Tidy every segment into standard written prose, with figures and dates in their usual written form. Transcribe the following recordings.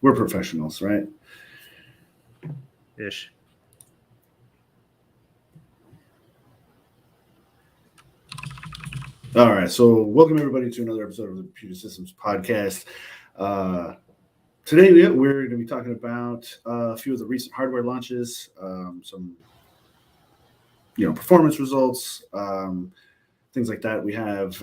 we're professionals, right? Ish. All right, so welcome everybody to another episode of the Puget Systems podcast. Today we're going to be talking about a few of the recent hardware launches, some performance results, things like that. We have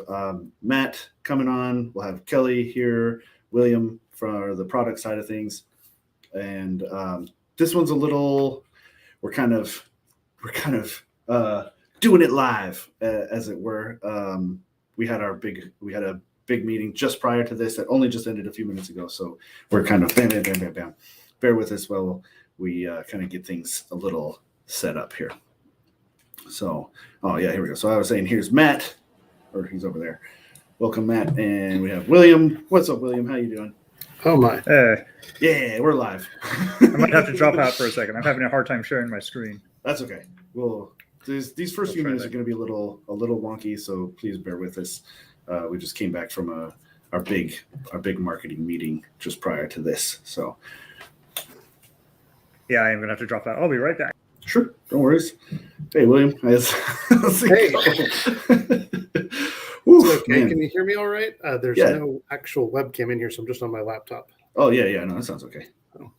Matt coming on. We'll have Kelly here, William for the product side of things, and this one's a little. We're kind of doing it live, as it were. We had a big meeting just prior to this that only just ended a few minutes ago. So we're kind of bam. Bear with us while we kind of get things a little set up here. So, here we go. So I was saying, here's Matt, or he's over there. Welcome, Matt. And we have William. What's up, William? How you doing? Oh, my. Yeah, we're live. I might have to drop out for a second. I'm having a hard time sharing my screen. That's okay. Well, these first few minutes are going to be a little wonky, so please bear with us. We just came back from our big marketing meeting just prior to this. So, yeah, I am going to have to drop out. I'll be right back. Sure, no worries. Hey, William. Hey. Oof, okay. Man. Can you hear me all right? There's no actual webcam in here, so I'm just on my laptop. Oh yeah. No, that sounds okay. Oh.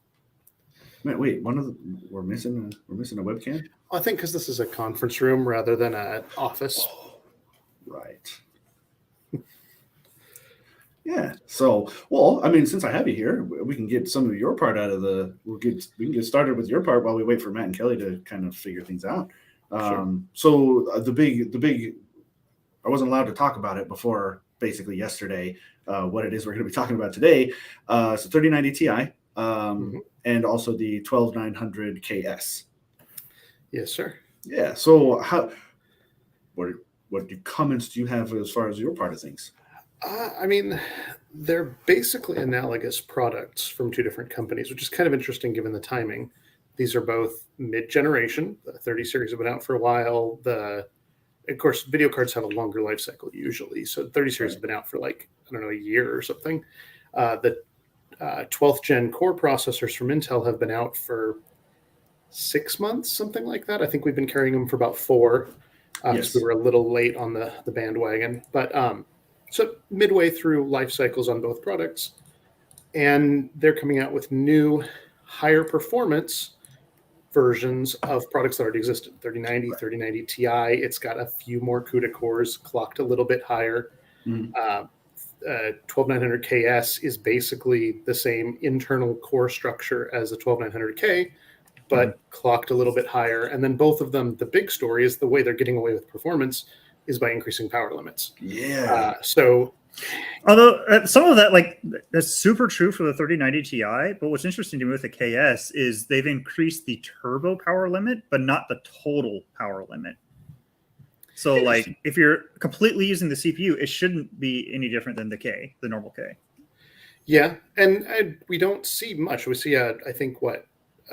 Man, wait. We're missing a webcam. I think because this is a conference room rather than an office. Oh, right. Yeah. So, well, I mean, since I have you here, we can get some of your part out of we can get started with your part while we wait for Matt and Kelly to kind of figure things out. Sure. So the big, I wasn't allowed to talk about it before basically yesterday. What it is we're going to be talking about today. So 3090 Ti, and also the 12900KS. Yes, sir. Yeah. So what comments do you have as far as your part of things? I mean, they're basically analogous products from two different companies, which is kind of interesting given the timing. These are both mid-generation. The 30 series have been out for a while. Of course, video cards have a longer life cycle usually. So the 30 series have been out for a year or something. The 12th gen core processors from Intel have been out for 6 months, something like that. I think we've been carrying them for about 4. Yes. We were a little late on the bandwagon. But so midway through life cycles on both products. And they're coming out with new higher performance versions of products that already existed. 3090, 3090 Ti. It's got a few more CUDA cores, clocked a little bit higher. 12900KS is basically the same internal core structure as the 12900K, but clocked a little bit higher. And then both of them, the big story is the way they're getting away with performance is by increasing power limits. Yeah. Although some of that, that's super true for the 3090 Ti, but what's interesting to me with the KS is they've increased the turbo power limit, but not the total power limit. So, if you're completely using the CPU, it shouldn't be any different than the normal K. Yeah, and we don't see much. We see, I think,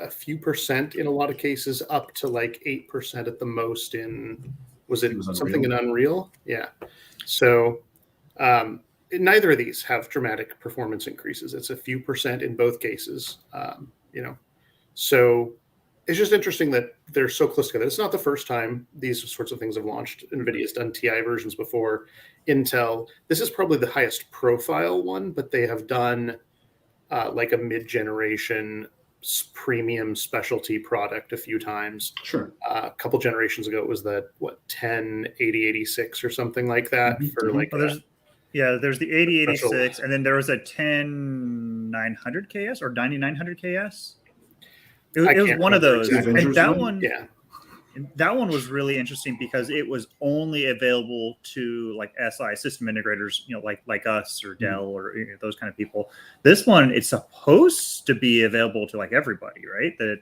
a few percent in a lot of cases, up to 8% at the most in, was it something in Unreal? Yeah. So neither of these have dramatic performance increases. It's a few percent in both cases, So it's just interesting that they're so close together. It's not the first time these sorts of things have launched. NVIDIA's done TI versions before. Intel, this is probably the highest profile one, but they have done a mid-generation premium specialty product a few times. Sure. A couple generations ago, it was the 108086 or something like that there's the 8086, and then there was a 10900KS or 9900KS. It was one of those, exactly. And that one was really interesting because it was only available to SI system integrators, like us or Dell or those kind of people. This one, it's supposed to be available to everybody, right? The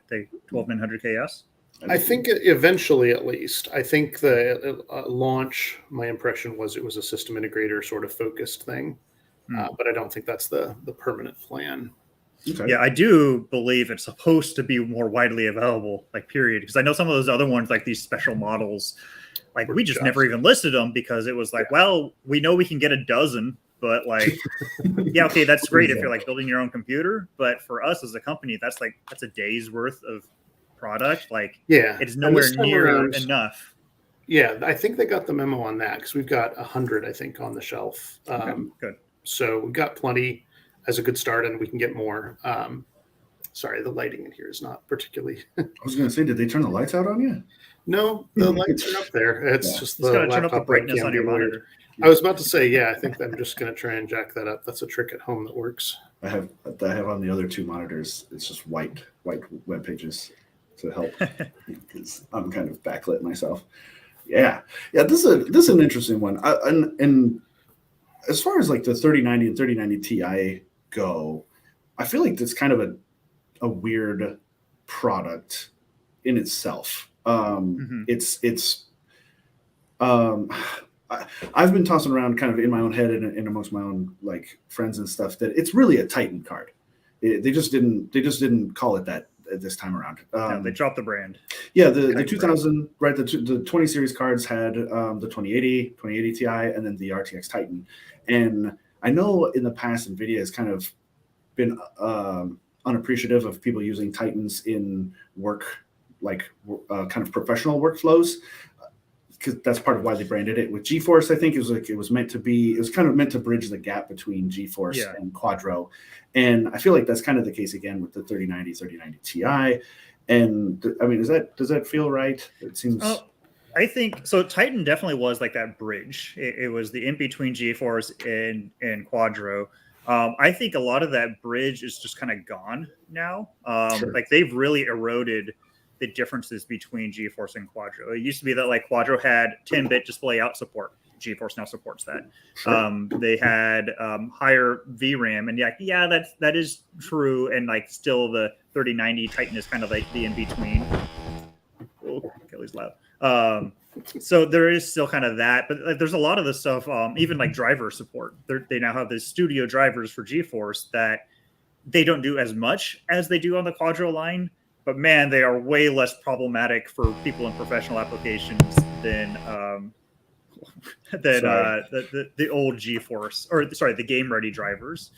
12900KS. I think eventually, at least. I think the launch, my impression was it was a system integrator sort of focused thing, but I don't think that's the permanent plan. Okay. Yeah, I do believe it's supposed to be more widely available, period. Because I know some of those other ones, these special models, we just never even listed them because it was well, we know we can get a dozen but like, yeah, okay, that's great if you're like building your own computer. But for us as a company, that's a day's worth of product. Like, Yeah, it is and nowhere this time near around- enough. Yeah, I think they got the memo on that because we've got 100, I think, on the shelf. Good. So we've got plenty as a good start, and we can get more. Sorry, the lighting in here is not particularly. I was going to say, did they turn the lights out on you? No, the lights are up there. It's just Just the gotta turn up the laptop brightness webcam on your being weird. monitor. I was about to say, yeah, I think I'm just going to try and jack that up. That's a trick at home that works. I have on the other two monitors. It's just white web pages to help because I'm kind of backlit myself. Yeah. This is an interesting one. And as far as like the 3090 and 3090 Ti go, I feel like it's kind of a weird product in itself. It's I've been tossing around kind of in my own head and amongst my own like friends and stuff that it's really a Titan card. They just didn't call it that at this time around. No, they dropped the brand. Yeah, the 2000 right, the 20 series cards had the 2080 Ti, and then the RTX Titan. And I know in the past Nvidia has kind of been unappreciative of people using Titans in work, like kind of professional workflows, because that's part of why they branded it with GeForce. I think it was meant to bridge the gap between GeForce and Quadro, and I feel like that's kind of the case again with the 3090 Ti. And I mean, does that feel right? It seems. I think so. Titan definitely was like that bridge. It was the in between GeForce and Quadro. I think a lot of that bridge is just kind of gone now. Sure. Like they've really eroded the differences between GeForce and Quadro. It used to be that like Quadro had 10-bit display out support. GeForce now supports that. Sure. They had higher VRAM, and that is true. And like still the 3090 Titan is kind of like the in between. Oh, Kelly's loud. So there is still kind of that, but like, there's a lot of the stuff, even like driver support. They now have the studio drivers for GeForce that they don't do as much as they do on the Quadro line, but man, they are way less problematic for people in professional applications than the old GeForce, or sorry, the game ready drivers.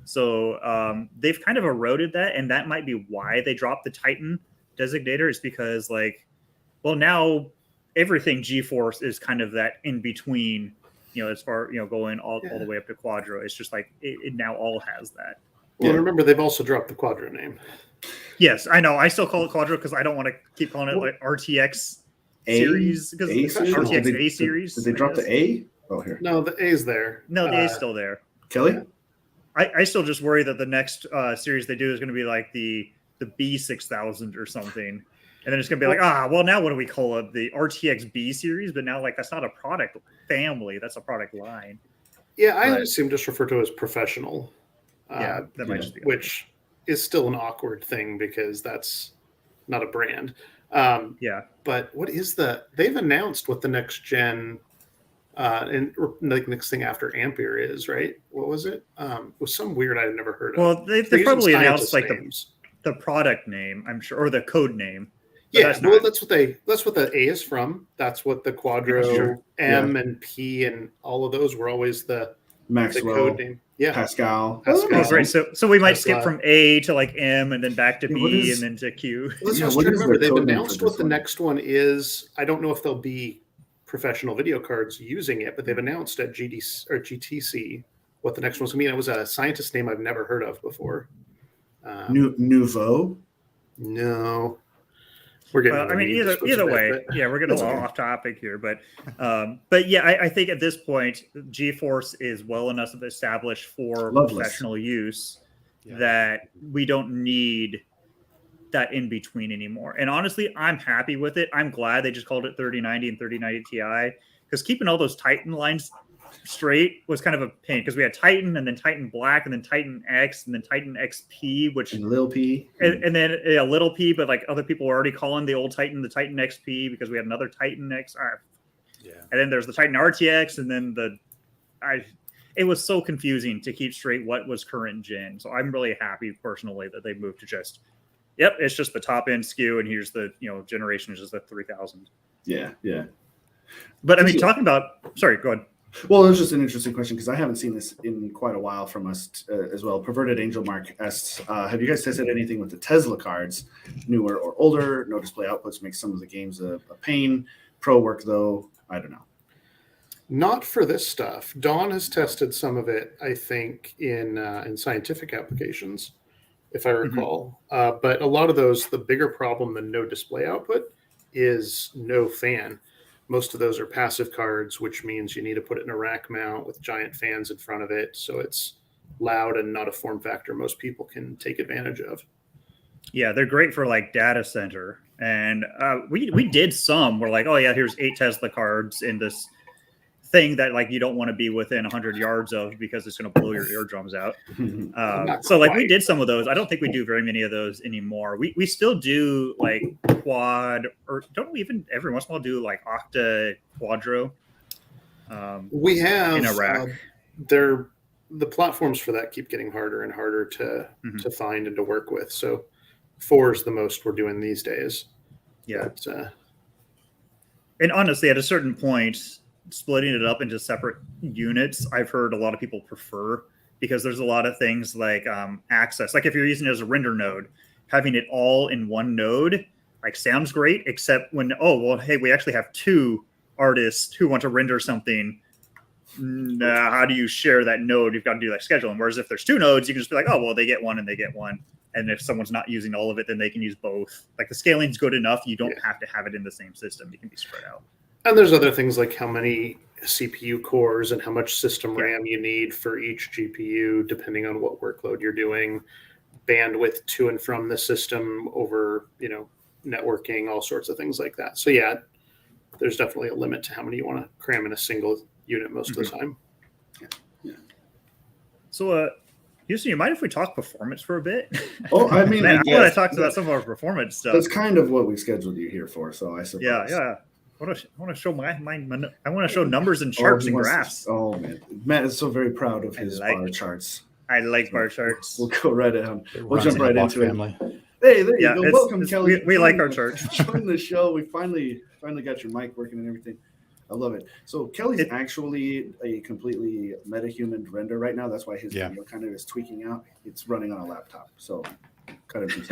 So they've kind of eroded that, and that might be why they dropped the Titan designator, is because like, well, now everything GeForce is kind of that in between, as far, going all the way up to Quadro. It's just like it now all has that. Well, remember, they've also dropped the Quadro name. Yes, I know. I still call it Quadro because I don't want to keep calling it like RTX series, because RTX A series. Did they drop the A? Oh, here. No, the A is there. No, the A is still there. Kelly? I still just worry that the next series they do is going to be like the B6000 or something. And then it's going to be like, now what do we call it? The RTX B series? But now, like, that's not a product family. That's a product line. Yeah, I assume just refer to it as professional. That might just be which is still an awkward thing because that's not a brand. But what is they've announced what the next gen and like next thing after Ampere is, right? What was it? It was some weird I've never heard of. Well, they probably announced like the product name, I'm sure, or the code name. Yeah, that's what the A is from. That's what the Quadro M and P and all of those were always the Maxwell, code name. Yeah, Pascal. Oh, right. So we might skip from A to like M and then back to B and then to Q. Let's just remember they've announced what the next one is. I don't know if there'll be professional video cards using it, but they've announced at GTC what the next one's going to be. It was a scientist name I've never heard of before. Nouveau? No. We're getting either way, we're getting a little off topic here, but I think at this point, GeForce is well enough established for professional use that we don't need that in between anymore. And honestly, I'm happy with it. I'm glad they just called it 3090 and 3090 Ti, because keeping all those Titan lines straight was kind of a pain, because we had Titan and then Titan Black and then Titan X and then Titan XP, which and Lil P and then Little P, but like other people were already calling the old Titan the Titan XP because we had another Titan X. And then there's the Titan RTX, and then it was so confusing to keep straight what was current gen. So I'm really happy personally that they moved to just it's just the top end SKU, and here's the generation is just the 3000. Yeah. But I mean, talking about, sorry, go ahead. Well, it's just an interesting question because I haven't seen this in quite a while from us as well. Perverted Angel Mark asks, have you guys tested anything with the Tesla cards, newer or older? No display outputs make some of the games a pain. Pro work though, I don't know. Not for this stuff. Dawn has tested some of it, I think, in scientific applications, if I recall. But a lot of those, the bigger problem than no display output is no fan. Most of those are passive cards, which means you need to put it in a rack mount with giant fans in front of it. So it's loud and not a form factor most people can take advantage of. Yeah, they're great for like data center. And we did some. We're like, oh yeah, here's 8 Tesla cards in this thing that like you don't want to be within 100 yards of because it's going to blow your eardrums out. So like we did some of those. I don't think we do very many of those anymore. We still do like quad, or don't we even every once in a while do like octa quadro? We have in a rack. The platforms for that keep getting harder and harder to find and to work with. So 4 is the most we're doing these days. Yeah. But, and honestly, at a certain point, splitting it up into separate units, I've heard a lot of people prefer, because there's a lot of things like access. Like if you're using it as a render node, having it all in one node like sounds great, except when, oh, well, hey, we actually have 2 artists who want to render something. How do you share that node? You've got to do like scheduling. Whereas if there's 2 nodes, you can just be like, oh, well, they get one and they get one. And if someone's not using all of it, then they can use both. Like the scaling's good enough. You don't have to have it in the same system. It can be spread out. And there's other things like how many CPU cores and how much system RAM you need for each GPU, depending on what workload you're doing, bandwidth to and from the system over, networking, all sorts of things like that. So yeah, there's definitely a limit to how many you want to cram in a single unit most of the time. Yeah. So, Houston, you mind if we talk performance for a bit? Oh, I mean, Man, I want to talk about some of our performance stuff. That's kind of what we scheduled you here for, so I suppose. Yeah. I want to show I want to show numbers and charts and graphs. Man, Matt is so very proud of his bar charts. I like bar charts. We'll go right ahead. We'll jump right into family. it. Hey, there you go. Welcome, Kelly. We like our charts. Join the show. We finally got your mic working and everything. I love it. So Kelly's actually a completely metahuman render right now. That's why his video kind of is tweaking out. It's running on a laptop, so kind of.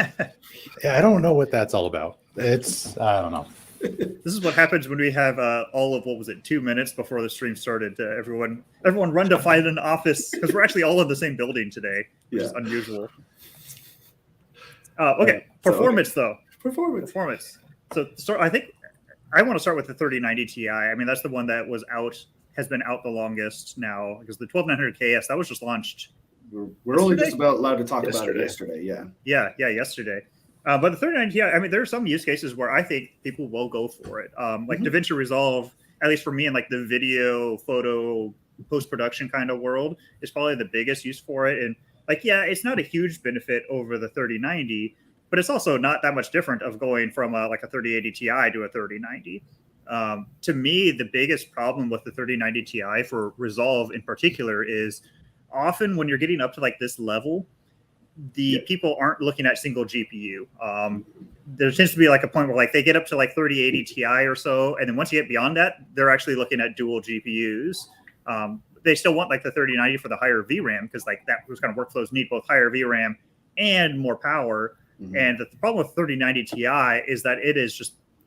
Yeah, I don't know what that's all about. I don't know. This is what happens when we have all of 2 minutes before the stream started. Everyone run to find an office, because we're actually all in the same building today, which is unusual. Okay, performance though. Performance. So I think I want to start with the 3090 Ti. I mean, that's the one that has been out the longest now, because the 12900KS that was just launched. We're only just about allowed to talk about it yesterday. Yeah, yesterday. But the 3090 Ti, I mean, there are some use cases where I think people will go for it. Like DaVinci Resolve, at least for me, in like the video, photo, post-production kind of world, is probably the biggest use for it. And like, it's not a huge benefit over the 3090, but it's also not that much different of going from like a 3080 Ti to a 3090. To me, the biggest problem with the 3090 Ti for Resolve in particular is often when you're getting up to like this level, people aren't looking at single GPU. There tends to be like a point where like they get up to like 3080 Ti or so, and then once you get beyond that, they're actually looking at dual GPUs. They still want like the 3090 for the higher VRAM, because like those kind of workflows need both higher VRAM and more power. And the problem with 3090 Ti is that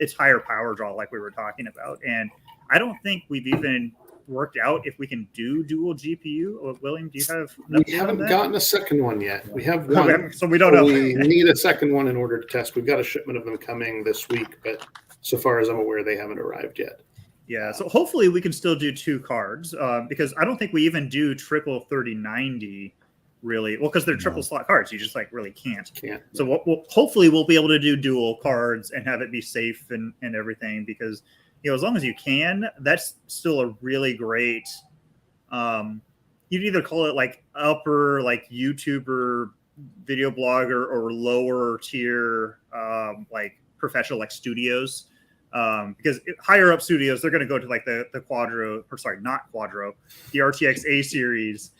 it's higher power draw, like we were talking about. And I don't think we've even worked out if we can do dual GPU. William, do you have? We haven't gotten a second one yet. We have one, so we don't know. We need a second one in order to test. We've got a shipment of them coming this week, but so far as I'm aware, they haven't arrived yet. Yeah, so hopefully we can still do 2 cards, because I don't think we even do triple 3090 really. Well, because they're triple slot cards, you just like really can't. So hopefully we'll be able to do dual cards and have it be safe and everything, because as long as you can, that's still a really great. You'd either call it like upper like YouTuber, video blogger, or lower tier like professional like studios. Because higher up studios, they're going to go to like the Quadro, or sorry, not Quadro, the RTX A series,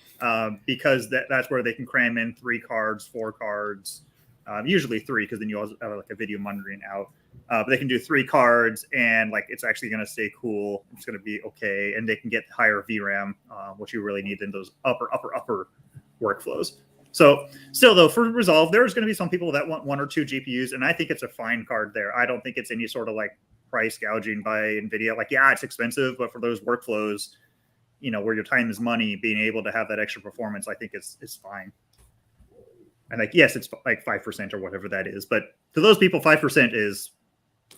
because that's where they can cram in 3 cards, 4 cards, usually 3, because then you also have like a video monitoring out. But they can do 3 cards, and like it's actually going to stay cool. It's going to be okay, and they can get higher VRAM, which you really need in those upper workflows. So still though, for Resolve, there's going to be some people that want 1 or 2 GPUs, and I think it's a fine card there. I don't think it's any sort of like price gouging by Nvidia. Like, yeah, it's expensive, but for those workflows, you know, where your time is money, being able to have that extra performance, I think is fine. And like, yes, it's like 5% or whatever that is, but to those people, 5% is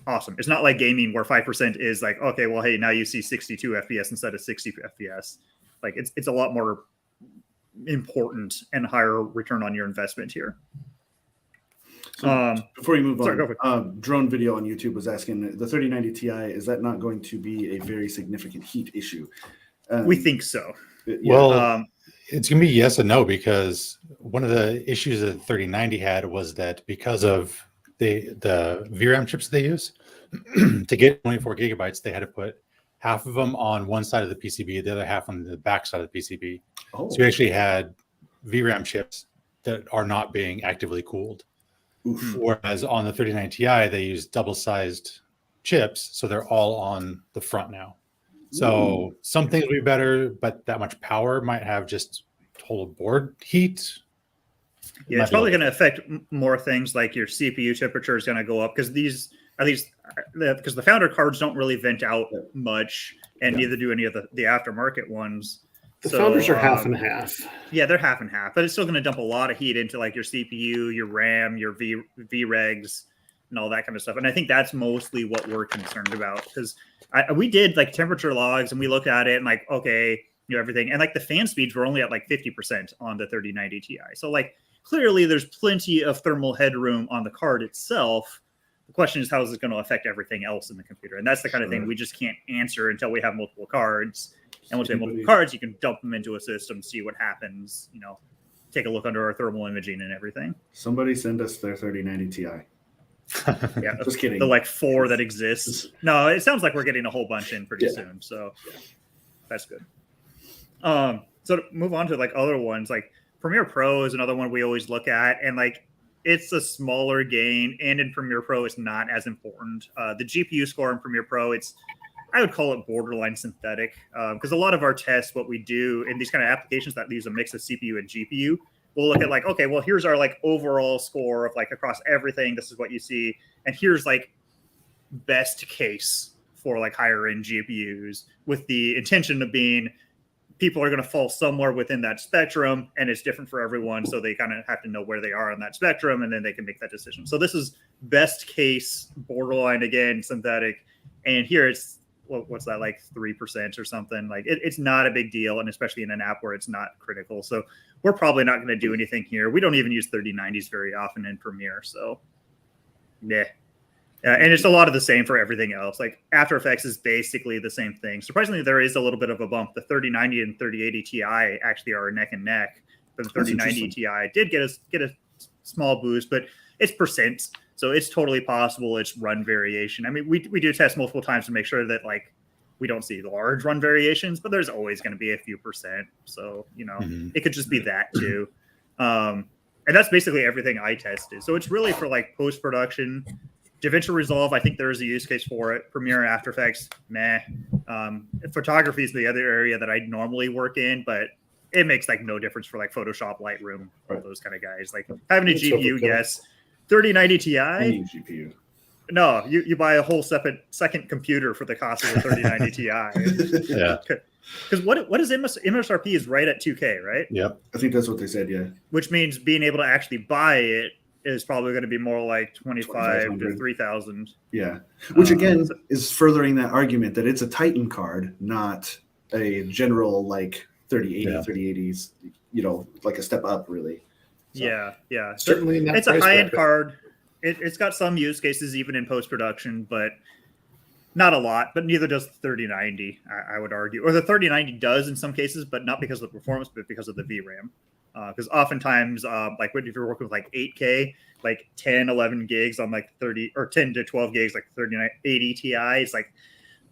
awesome. It's not like gaming where 5% is like, okay, well, hey, now you see 62 FPS instead of 60 FPS. Like it's a lot more important and higher return on your investment here. So before you move sorry, go on, Drone Video on YouTube was asking, the 3090 Ti, is that not going to be a very significant heat issue? We think so. Yeah. Well, it's going to be yes and no, because one of the issues that 3090 had was that because of the VRAM chips they use to get 24 gigabytes, they had to put half of them on one side of the PCB, the other half on the back side of the PCB. Oh. So we actually had VRAM chips that are not being actively cooled. Oof. Whereas on the 3090 Ti, they use double-sized chips, so they're all on the front now. So some things will be better, but that much power might have just total board heat. Yeah, it's probably going to affect more things, like your CPU temperature is going to go up, because these, at least because the founder cards don't really vent out much, and neither do any of the aftermarket ones. The founders are half and half. Yeah, they're half and half, but it's still going to dump a lot of heat into like your CPU, your RAM, your VREGs, and all that kind of stuff. And I think that's mostly what we're concerned about, because we did like temperature logs and we looked at it and like, okay, you know, everything. And like the fan speeds were only at like 50% on the 3090 Ti. So like clearly there's plenty of thermal headroom on the card itself. The question is, how is it going to affect everything else in the computer? And that's the kind of thing we just can't answer until we have multiple cards. And once we have multiple cards, you can dump them into a system, see what happens, you know, take a look under our thermal imaging and everything. Somebody send us their 3090 Ti. Yeah, just kidding. The like 4 that exists. No, it sounds like we're getting a whole bunch in pretty soon. So that's good. So to move on to like other ones, like Premiere Pro is another one we always look at, and like it's a smaller gain, and in Premiere Pro it's not as important. The GPU score in Premiere Pro, I would call it borderline synthetic, because a lot of our tests, what we do in these kind of applications that use a mix of CPU and GPU, we'll look at like, okay, well, here's our like overall score of like across everything. This is what you see. And here's like best case for like higher end GPUs, with the intention of being people are going to fall somewhere within that spectrum, and it's different for everyone. So they kind of have to know where they are on that spectrum, and then they can make that decision. So this is best case, borderline, again, synthetic. And here it's, what's that, like 3% or something? Like it's not a big deal, and especially in an app where it's not critical. So we're probably not going to do anything here. We don't even use 3090s very often in Premiere, so yeah. And it's a lot of the same for everything else. Like After Effects is basically the same thing. Surprisingly, there is a little bit of a bump. The 3090 and 3080 Ti actually are neck and neck, but the 3090 Ti did get a small boost, but it's percent. So it's totally possible it's run variation. I mean, we do test multiple times to make sure that like we don't see large run variations, but there's always going to be a few percent. So, you know, it could just be that too. And that's basically everything I tested. So it's really for like post-production. DaVinci Resolve, I think there is a use case for it. Premiere and After Effects, meh. Photography is the other area that I normally work in, but it makes like no difference for like Photoshop, Lightroom, all those kind of guys. Like having a GPU, yes. 3090 Ti. Any GPU. No, you buy a whole second computer for the cost of the 3090 Ti. Yeah. Because what is MSRP is right at 2K, right? Yep. I think that's what they said, yeah. Which means being able to actually buy it is probably going to be more like 25 to 3,000. Yeah. Which again is furthering that argument that it's a Titan card, not a general like 3080, 3080s, you know, like a step up really. So. Yeah. Certainly not. It's a high-end card. It's got some use cases even in post-production, but not a lot. But neither does the 3090, I would argue. Or the 3090 does in some cases, but not because of the performance, but because of the VRAM. Because oftentimes, like if you're working with like 8K, like 10, 11 gigs on like 30 or 10 to 12 gigs, like 3080 Ti, it's like,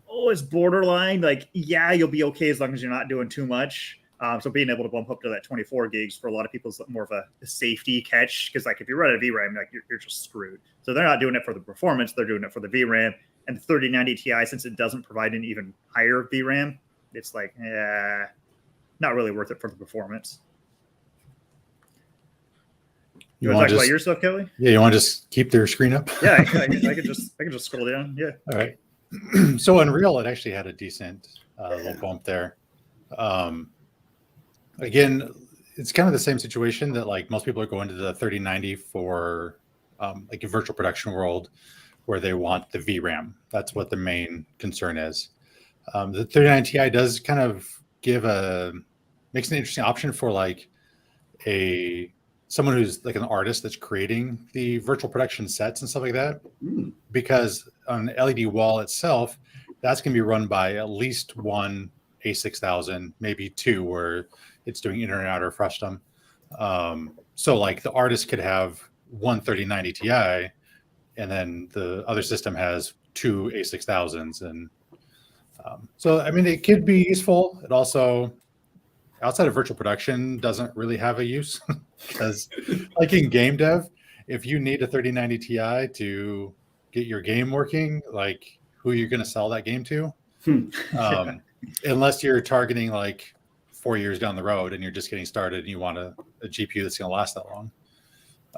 oh, it's borderline. Like, yeah, you'll be okay as long as you're not doing too much. So being able to bump up to that 24 gigs for a lot of people is more of a safety catch, because like if you run a VRAM, like you're just screwed. So they're not doing it for the performance; they're doing it for the VRAM. And the 3090 Ti, since it doesn't provide an even higher VRAM, it's like not really worth it for the performance. You want to talk about your stuff, Kelly? Yeah, you want to just keep their screen up? Yeah, I could just scroll down. Yeah. All right. So Unreal, it actually had a decent little bump there. Again, it's kind of the same situation that like most people are going to the 3090 for like a virtual production world where they want the VRAM. That's what the main concern is. The 3090 Ti does kind of makes an interesting option for like someone who's like an artist that's creating the virtual production sets and stuff like that. Because on the LED wall itself, that's going to be run by at least one A6000, maybe two, where it's doing inner and outer frustum. So like the artist could have one 3090 Ti, and then the other system has two A6000s. And so, I mean, it could be useful. It also, outside of virtual production, doesn't really have a use because like in game dev, if you need a 3090 Ti to get your game working, like who are you going to sell that game to? Unless you're targeting like 4 years down the road and you're just getting started and you want a GPU that's going to last that long.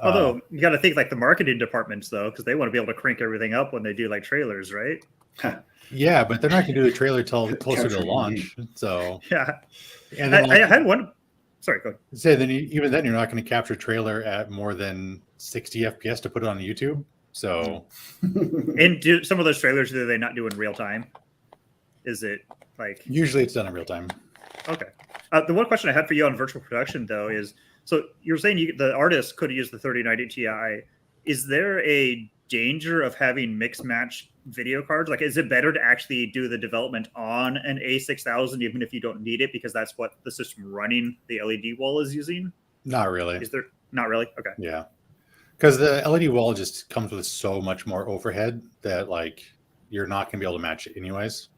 Although you got to think like the marketing departments though, because they want to be able to crank everything up when they do like trailers, right? Yeah, but they're not going to do the trailer till closer to launch. So yeah, and then I had one. Sorry, go ahead. Say then even then you're not going to capture trailer at more than 60 FPS to put it on YouTube. So and do some of those trailers, do they not do in real time? Is it like usually it's done in real time? Okay. The one question I had for you on virtual production though is, so you're saying the artist could use the 3090 Ti. Is there a danger of having mix match video cards? Like, is it better to actually do the development on an A6000 even if you don't need it because that's what the system running the LED wall is using? Not really. Is there not really? Okay. Yeah, because the LED wall just comes with so much more overhead that like you're not going to be able to match it anyways.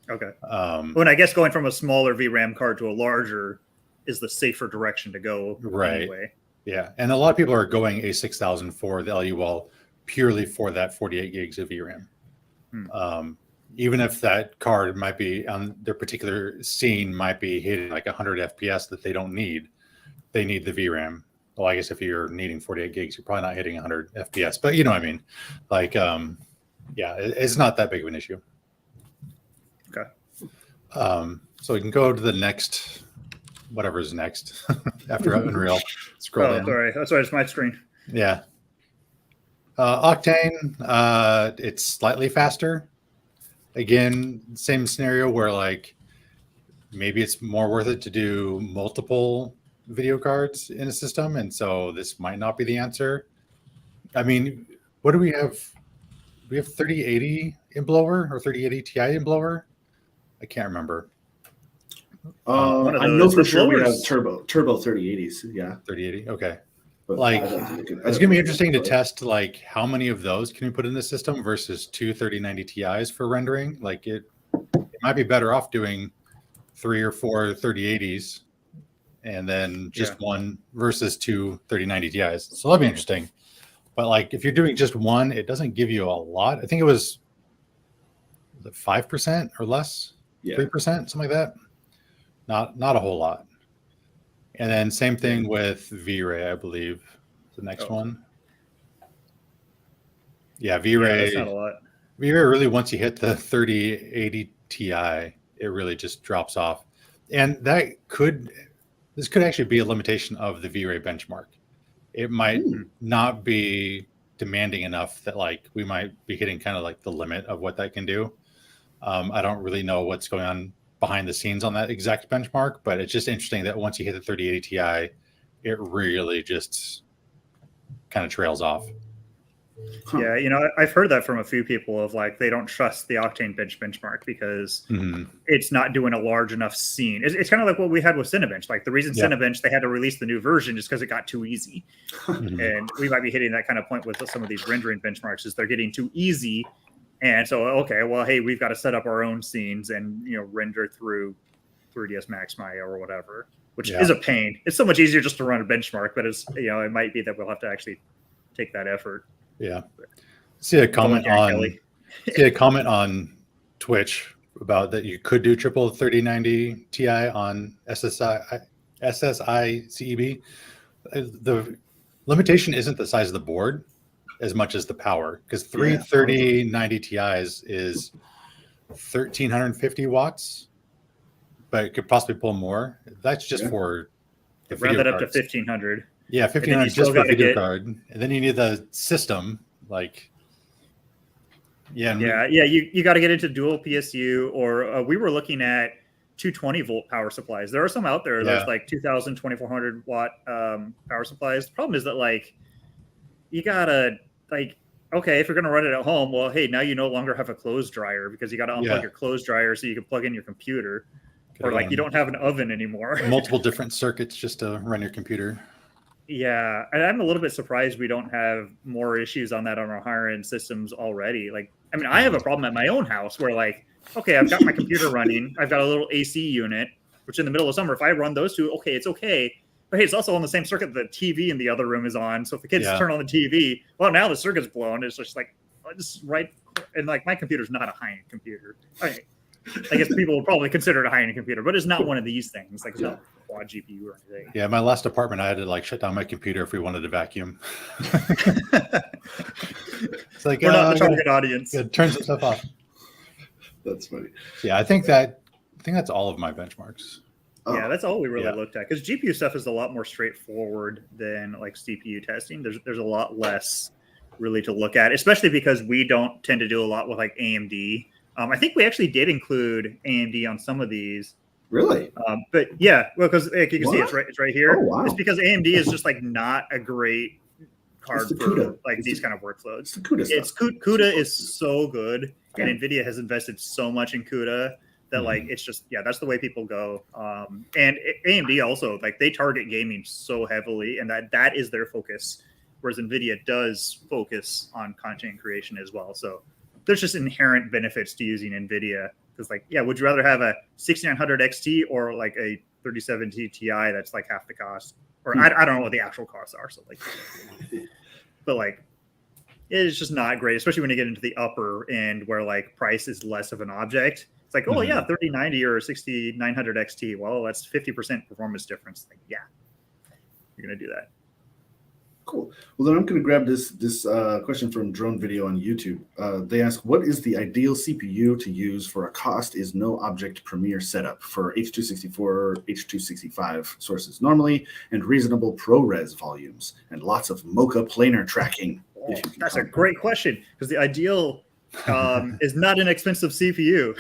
Okay. Well, I guess going from a smaller VRAM card to a larger is the safer direction to go. Right. Anyway. Yeah, and a lot of people are going A6000 for the LED wall purely for that 48 gigs of VRAM. Even if that card might be on their particular scene might be hitting like 100 FPS that they don't need, they need the VRAM. Well, I guess if you're needing 48 gigs, you're probably not hitting 100 FPS, but you know what I mean? Like, yeah, it's not that big of an issue. Okay. So we can go to the next, whatever's next after Unreal. Scroll down. Sorry. That's why it's my screen. Yeah. Octane, it's slightly faster. Again, same scenario where like maybe it's more worth it to do multiple video cards in a system, and so this might not be the answer. I mean, what do we have? We have 3080 in blower or 3080 Ti in blower? I can't remember. I know for sure we have turbo 3080s. Yeah, 3080. Okay. but Like, I'd have to look it's gonna be interesting to test like how many of those can we put in the system versus two 3090 Ti's for rendering. Like it might be better off doing 3 or 4 3080s and then just one versus two 3090 Ti's. So that'll be interesting. But like if you're doing just one, it doesn't give you a lot. I think it was 5% or less, 3%, something like that. Not a whole lot. And then same thing with V-Ray, I believe. The next one. Yeah, V-Ray. That's not a lot. V-Ray really, once you hit the 3080 Ti, it really just drops off. And this could actually be a limitation of the V-Ray benchmark. It might not be demanding enough that like we might be hitting kind of like the limit of what that can do. I don't really know what's going on behind the scenes on that exact benchmark, but it's just interesting that once you hit the 3080 Ti, it really just kind of trails off. Yeah, I've heard that from a few people of like they don't trust the Octane benchmark because it's not doing a large enough scene. It's kind of like what we had with Cinebench. Like the reason Cinebench they had to release the new version is because it got too easy, and we might be hitting that kind of point with some of these rendering benchmarks is they're getting too easy. And so, okay, well, hey, we've got to set up our own scenes and, render through 3ds Max Maya or whatever. which Yeah. is a pain. It's so much easier just to run a benchmark, but it's, it might be that we'll have to actually take that effort. Yeah. See a comment on Twitch about that you could do triple 3090 Ti on SSI CEB. The limitation isn't the size of the board as much as the power, because three 3090 Ti's is 1350 watts, but it could possibly pull more. That's just for the round video that up cards. to 1500. Yeah, 1500 just for video card, and then you need the system. Like, you got to get into dual PSU, or we were looking at 220 volt power supplies. There are some out there. There's like 2000, 2400 watt power supplies. The problem is that like you gotta okay, if you're gonna run it at home, well, hey, now you no longer have a clothes dryer because you got to unplug your clothes dryer so you can plug in your computer. Or like you don't have an oven anymore. Multiple different circuits just to run your computer. Yeah, and I'm a little bit surprised we don't have more issues on that on our higher end systems already. Like, I mean, I have a problem at my own house where like, okay, I've got my computer running, I've got a little AC unit, which in the middle of summer, if I run those two, okay, it's okay. But hey, it's also on the same circuit the TV in the other room is on. So if the kids turn on the TV, well, now the circuit's blown. It's just like, and like my computer's not a high-end computer. I guess people would probably consider it a high-end computer, but it's not one of these things. Like it's not a quad GPU or anything. Yeah, my last apartment, I had to like shut down my computer if we wanted to vacuum. It's like we're not the target audience. Yeah, turn some stuff off. That's funny. Yeah, I think that's all of my benchmarks. Yeah, that's all we really looked at, because GPU stuff is a lot more straightforward than like CPU testing. There's a lot less really to look at, especially because we don't tend to do a lot with like AMD. I think we actually did include AMD on some of these. Really? But yeah, well, because like you can see it's right here. Oh, wow. It's because AMD is just like not a great card for like these kind of workloads. CUDA is so good, and Nvidia has invested so much in CUDA that like it's just that's the way people go. And AMD also, like, they target gaming so heavily, and that is their focus, whereas Nvidia does focus on content creation as well. So there's just inherent benefits to using Nvidia, because like would you rather have a 6900 XT or like a 3070 Ti that's like half the cost? Or I don't know what the actual costs are, so like but like it's just not great, especially when you get into the upper end where like price is less of an object. It's like, 3090 or 6900 XT. Well, that's 50% performance difference. Like, you're going to do that. Cool. Well, then I'm going to grab this question from Drone Video on YouTube. They ask, what is the ideal CPU to use for a cost is no object Premiere setup for H.264, H.265 sources normally, and reasonable ProRes volumes, and lots of Mocha planar tracking? That's a great question, because the ideal is not an expensive CPU.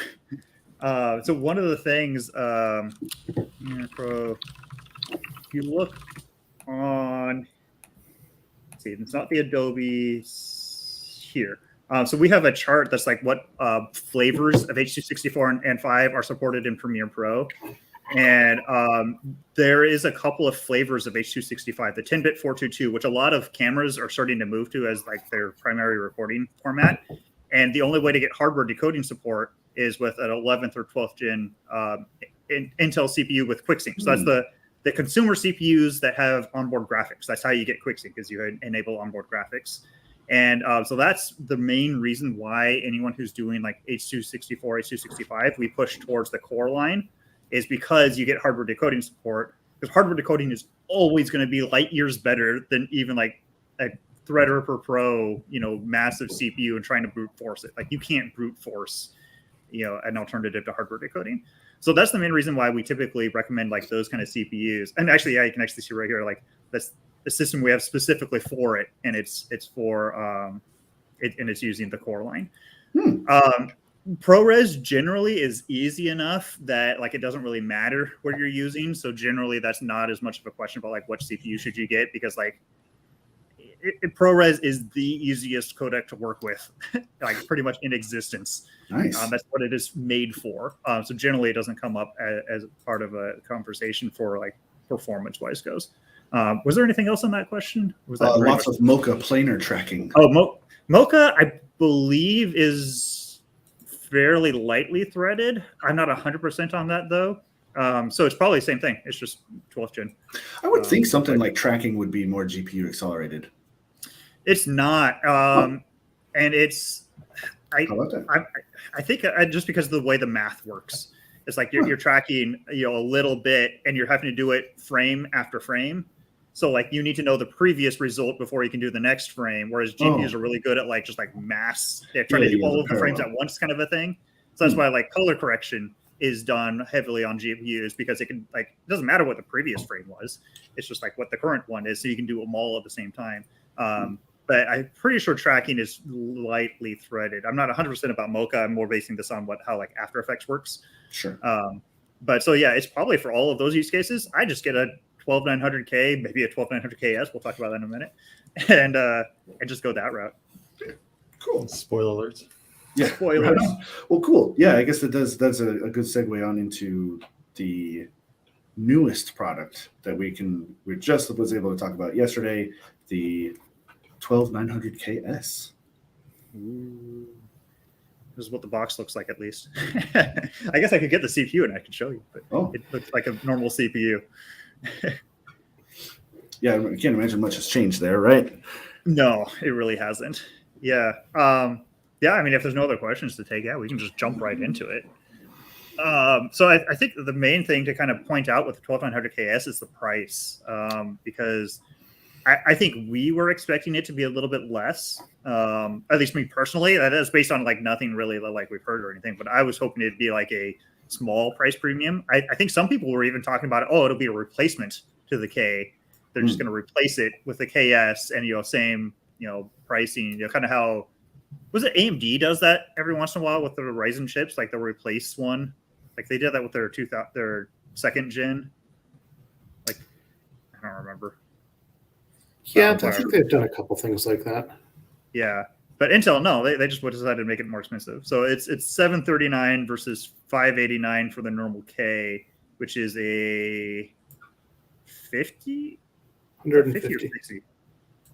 So one of the things, if you look on, see, it's not the Adobe here. So we have a chart that's like what flavors of H.264 and 5 are supported in Premiere Pro. And there is a couple of flavors of H.265, the 10-bit 422, which a lot of cameras are starting to move to as like their primary recording format. And the only way to get hardware decoding support is with an 11th or 12th gen Intel CPU with QuickSync. So that's the consumer CPUs that have onboard graphics. That's how you get QuickSync, is you enable onboard graphics. And so that's the main reason why anyone who's doing like H.264, H.265, we push towards the core line, is because you get hardware decoding support. Because hardware decoding is always going to be light years better than even like a Threadripper Pro, massive CPU and trying to brute force it. Like, you can't brute force, an alternative to hardware decoding. So that's the main reason why we typically recommend like those kind of CPUs. And actually, you can actually see right here, like that's the system we have specifically for it, and it's for and it's using the core line. ProRes generally is easy enough that like it doesn't really matter what you're using. So generally, that's not as much of a question about like what CPU should you get, because like ProRes is the easiest codec to work with, like pretty much in existence. Nice. That's what it is made for. So generally, it doesn't come up as part of a conversation for like performance-wise goes. Was there anything else on that question? Was that lots of Mocha planar tracking? Oh, Mocha, I believe, is fairly lightly threaded. I'm not 100% on that though. So it's probably the same thing. It's just 12th gen. I would think something like tracking would be more GPU accelerated. It's not, and it's How about that? I think just because of the way the math works, it's like you're tracking a little bit, and you're having to do it frame after frame. So like you need to know the previous result before you can do the next frame. Whereas GPUs are really good at like just like mass. They're trying to do all of the frames at once, kind of a thing. So that's why like color correction is done heavily on GPUs, because it can like it doesn't matter what the previous frame was. It's just like what the current one is, so you can do them all at the same time. But I'm pretty sure tracking is lightly threaded. I'm not 100% about Mocha. I'm more basing this on how like After Effects works. Sure. But so yeah, it's probably for all of those use cases. I just get a 12900K, maybe a 12900KS. We'll talk about that in a minute, and just go that route. Cool. Spoiler alerts. Yeah. Spoilers. Right. Well, cool. Yeah, I guess that's a good segue on into the newest product that we just was able to talk about yesterday, the 12900KS. Ooh. This is what the box looks like, at least. I guess I could get the CPU and I could show you, but it looks like a normal CPU. Yeah, I can't imagine much has changed there, right? No, it really hasn't. Yeah. Yeah, I mean, if there's no other questions to take, we can just jump right into it. So I think the main thing to kind of point out with the 12900KS is the price, because I think we were expecting it to be a little bit less, at least me personally. That is based on like nothing really like we've heard or anything, but I was hoping it'd be like a small price premium. I think some people were even talking about, it'll be a replacement to the K. They're just going to replace it with the KS and, same, pricing, kind of how, was it AMD does that every once in a while with the Ryzen chips, like they'll replace one. Like they did that with their second gen. Like, I don't remember. Yeah, I think they've done a couple things like that. Yeah, but Intel, no, they just decided to make it more expensive. So it's $739 versus $589 for the normal K, which is a 50 or 60.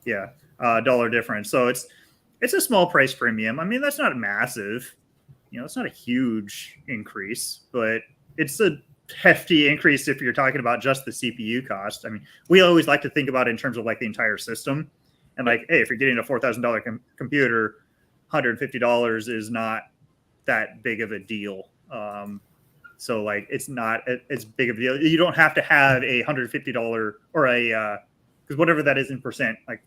Yeah, dollar difference. So it's a small price premium. I mean, that's not massive. It's not a huge increase, but it's a hefty increase if you're talking about just the CPU cost. I mean, we always like to think about it in terms of like the entire system. And like, hey, if you're getting a $4,000 computer, $150 is not that big of a deal. So like, it's not as big of a deal. You don't have to have a $150 or because whatever that is in percent, like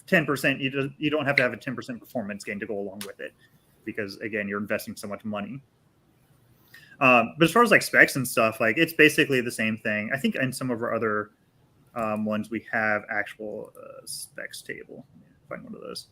10%, you don't have to have a 10% performance gain to go along with it, because again, you're investing so much money. But as far as like specs and stuff, like it's basically the same thing. I think in some of our other ones, we have actual specs table. Find one of those.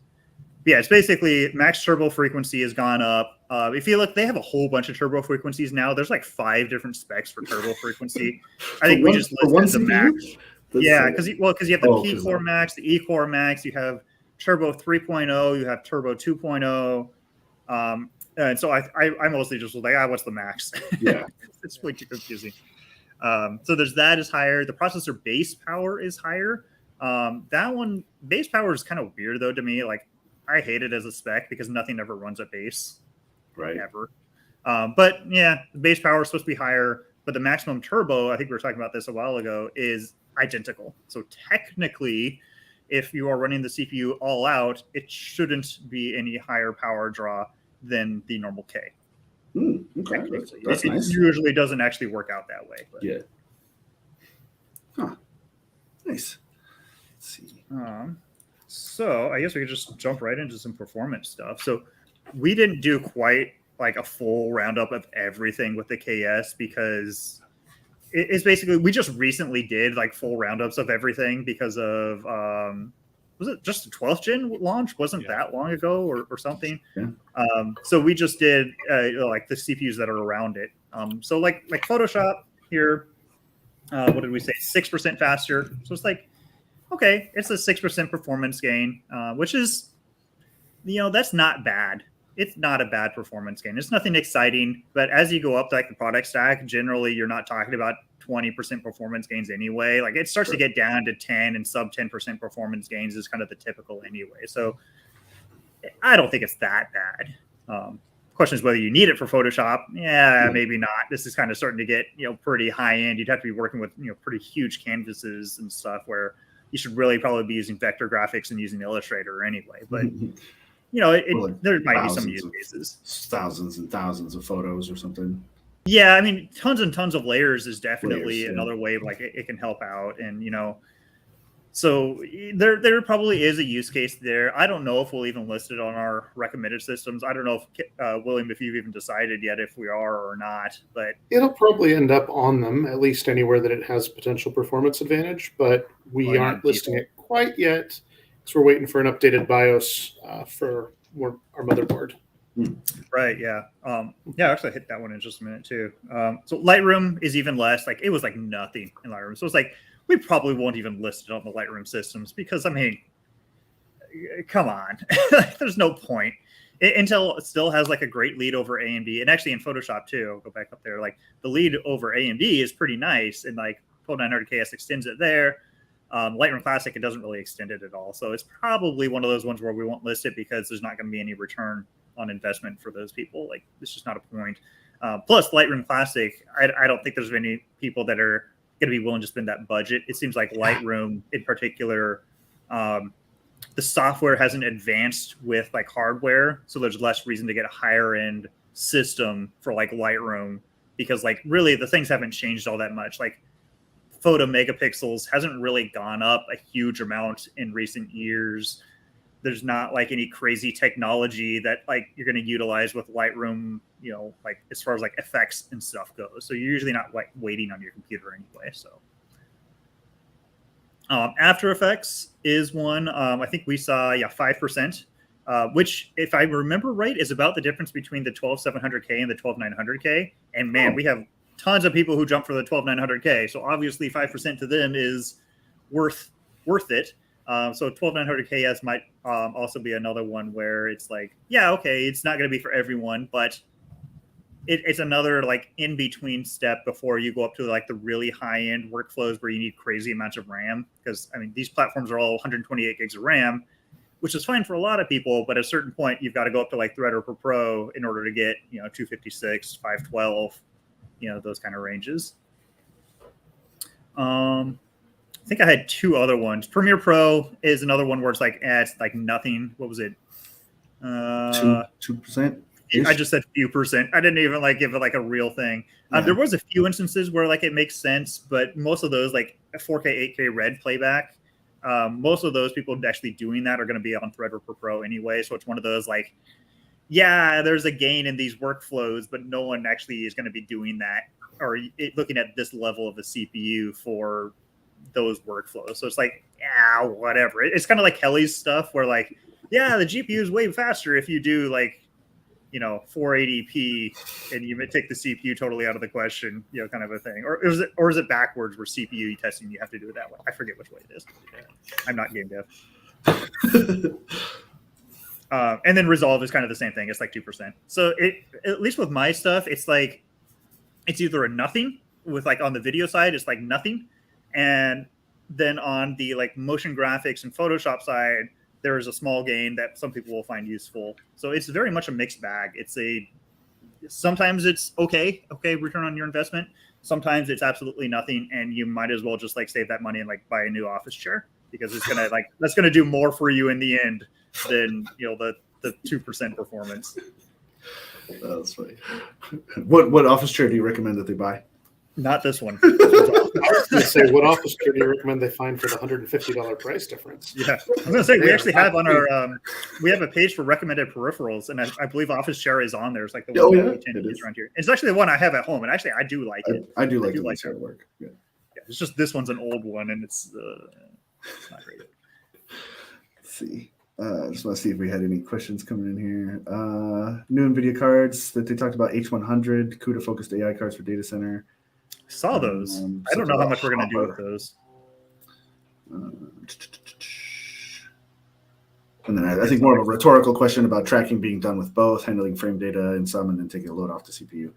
Yeah, it's basically max turbo frequency has gone up. If you look, they have a whole bunch of turbo frequencies now. There's like 5 different specs for turbo frequency. I think we just listed the max. Yeah, because you have the P core max, the E core max. You have turbo 3.0. You have turbo 2.0. And so I mostly just was like, what's the max? Yeah. It's really too confusing. So there's that is higher. The processor base power is higher. That one, base power is kind of weird though to me. Like I hate it as a spec because nothing ever runs at base. Right. Ever. But yeah, the base power is supposed to be higher, but the maximum turbo, I think we were talking about this a while ago, is identical. So technically, if you are running the CPU all out, it shouldn't be any higher power draw than the normal K. Okay, that's nice. It usually doesn't actually work out that way. But. Yeah. Huh. Nice. Let's see. So I guess we could just jump right into some performance stuff. So we didn't do quite like a full roundup of everything with the KS because it's basically, we just recently did like full roundups of everything because of, was it just the 12th gen launch? Wasn't that long ago or something? Yeah. So we just did like the CPUs that are around it. So like Photoshop here, what did we say? 6% faster. So it's like, okay, it's a 6% performance gain, which is, that's not bad. It's not a bad performance gain. It's nothing exciting, but as you go up like the product stack, generally you're not talking about 20% performance gains anyway. Like it starts to get down to 10 and sub 10% performance gains is kind of the typical anyway. So I don't think it's that bad. question is whether you need it for Photoshop. Yeah, maybe not. This is kind of starting to get, pretty high end. You'd have to be working with, pretty huge canvases and stuff where you should really probably be using vector graphics and using Illustrator anyway. But, there might be some use cases. Thousands and thousands of photos or something. Yeah, I mean, tons and tons of layers is definitely another way like it can help out. And, so there probably is a use case there. I don't know if we'll even list it on our recommended systems. I don't know if, William, if you've even decided yet if we are or not. But it'll probably end up on them, at least anywhere that it has potential performance advantage. But we aren't listing it quite yet because we're waiting for an updated BIOS for our motherboard. Right. Yeah. Actually, I hit that one in just a minute too. So Lightroom is even less. Like it was like nothing in Lightroom. So it's like we probably won't even list it on the Lightroom systems because I mean, come on, there's no point. Intel still has like a great lead over AMD, and actually in Photoshop too. I'll go back up there. Like the lead over AMD is pretty nice, and like 12900KS extends it there. Lightroom Classic, it doesn't really extend it at all. So it's probably one of those ones where we won't list it because there's not going to be any return on investment for those people. Like it's just not a point. Plus Lightroom Classic, I don't think there's many people that are going to be willing to spend that budget. It seems like Lightroom in particular, the software hasn't advanced with like hardware. So there's less reason to get a higher end system for like Lightroom because like really the things haven't changed all that much. Like photo megapixels hasn't really gone up a huge amount in recent years. There's not like any crazy technology that like you're going to utilize with Lightroom, like as far as like effects and stuff goes. So you're usually not like waiting on your computer anyway. So After Effects is one. I think we saw 5%, which if I remember right is about the difference between the 12700K and the 12900K. And man, we have tons of people who jump for the 12900K. So obviously 5% to them is worth it. So 12900KS might also be another one where it's like, it's not going to be for everyone, but it's another like in between step before you go up to like the really high end workflows where you need crazy amounts of RAM. Because I mean, these platforms are all 128 gigs of RAM, which is fine for a lot of people, but at a certain point, you've got to go up to like Threadripper Pro in order to get 256, 512, those kind of ranges. I think I had two other ones. Premiere Pro is another one where it's like, it's like nothing. What was it? 2%. I just said few percent. I didn't even like give it like a real thing. There was a few instances where like it makes sense, but most of those like 4K, 8K red playback, most of those people actually doing that are going to be on Threadripper Pro anyway. So it's one of those like, there's a gain in these workflows, but no one actually is going to be doing that or looking at this level of a CPU for those workflows. So it's like, whatever. It's kind of like Kelly's stuff where like, the GPU is way faster if you do like, 480p and you take the CPU totally out of the question, kind of a thing. Or is it backwards where CPU testing, you have to do it that way? I forget which way it is. I'm not game dev. And then Resolve is kind of the same thing. It's like 2%. So at least with my stuff, it's like, it's either a nothing with like on the video side, it's like nothing. And then on the like motion graphics and Photoshop side, there is a small gain that some people will find useful. So it's very much a mixed bag. Sometimes it's okay, return on your investment. Sometimes it's absolutely nothing, and you might as well just like save that money and like buy a new office chair because it's gonna like that's gonna do more for you in the end than the 2% performance. That's funny. What office chair do you recommend that they buy? Not this one. I was going to say, what office chair do you recommend they find for the $150 price difference? Yeah, I was going to say we actually have on our we have a page for recommended peripherals, and I believe office chair is on there. It's like the one that we tend to use around here. It's actually the one I have at home, and actually I do like it. I do like it at work. Yeah, it's just this one's an old one, and it's not great. Let's see. Just want to see if we had any questions coming in here. New NVIDIA cards that they talked about, H100, CUDA focused AI cards for data center. Saw those. I don't know how much we're going to do with those. And then I think more of a rhetorical question about tracking being done with both, handling frame data in some, and then taking a load off the CPU.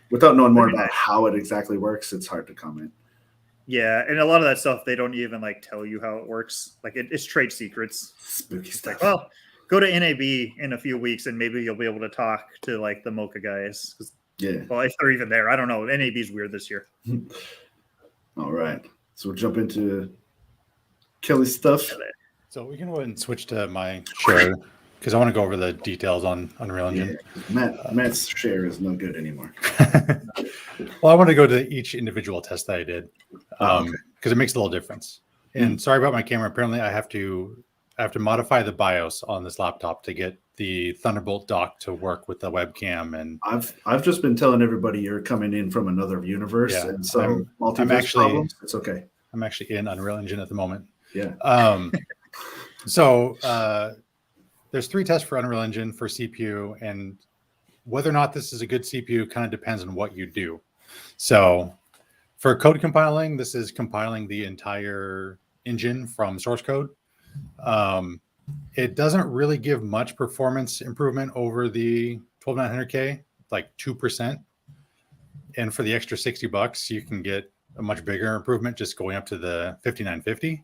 Without knowing more about how it exactly works, it's hard to comment. Yeah, and a lot of that stuff, they don't even like tell you how it works. Like it's trade secrets. Spooky stuff. Like, well, go to NAB in a few weeks, and maybe you'll be able to talk to like the Mocha guys. Yeah. Well, if they're even there, I don't know. NAB's weird this year. All right. So we'll jump into Kelly's stuff. So we can go ahead and switch to my share because I want to go over the details on Unreal Engine. Yeah, Matt's share is no good anymore. Well, I want to go to each individual test that I did because Okay. it makes a little difference. And sorry about my camera. Apparently, I have to modify the BIOS on this laptop to get the Thunderbolt dock to work with the webcam. And I've just been telling everybody you're coming in from another universe, Yeah, and so I'm multiverse actually- problems. It's okay. I'm actually in Unreal Engine at the moment. Yeah. So there's 3 tests for Unreal Engine for CPU, and whether or not this is a good CPU kind of depends on what you do. So for code compiling, this is compiling the entire engine from source code. It doesn't really give much performance improvement over the 12900K, like 2%. And for the extra $60, you can get a much bigger improvement just going up to the 5950.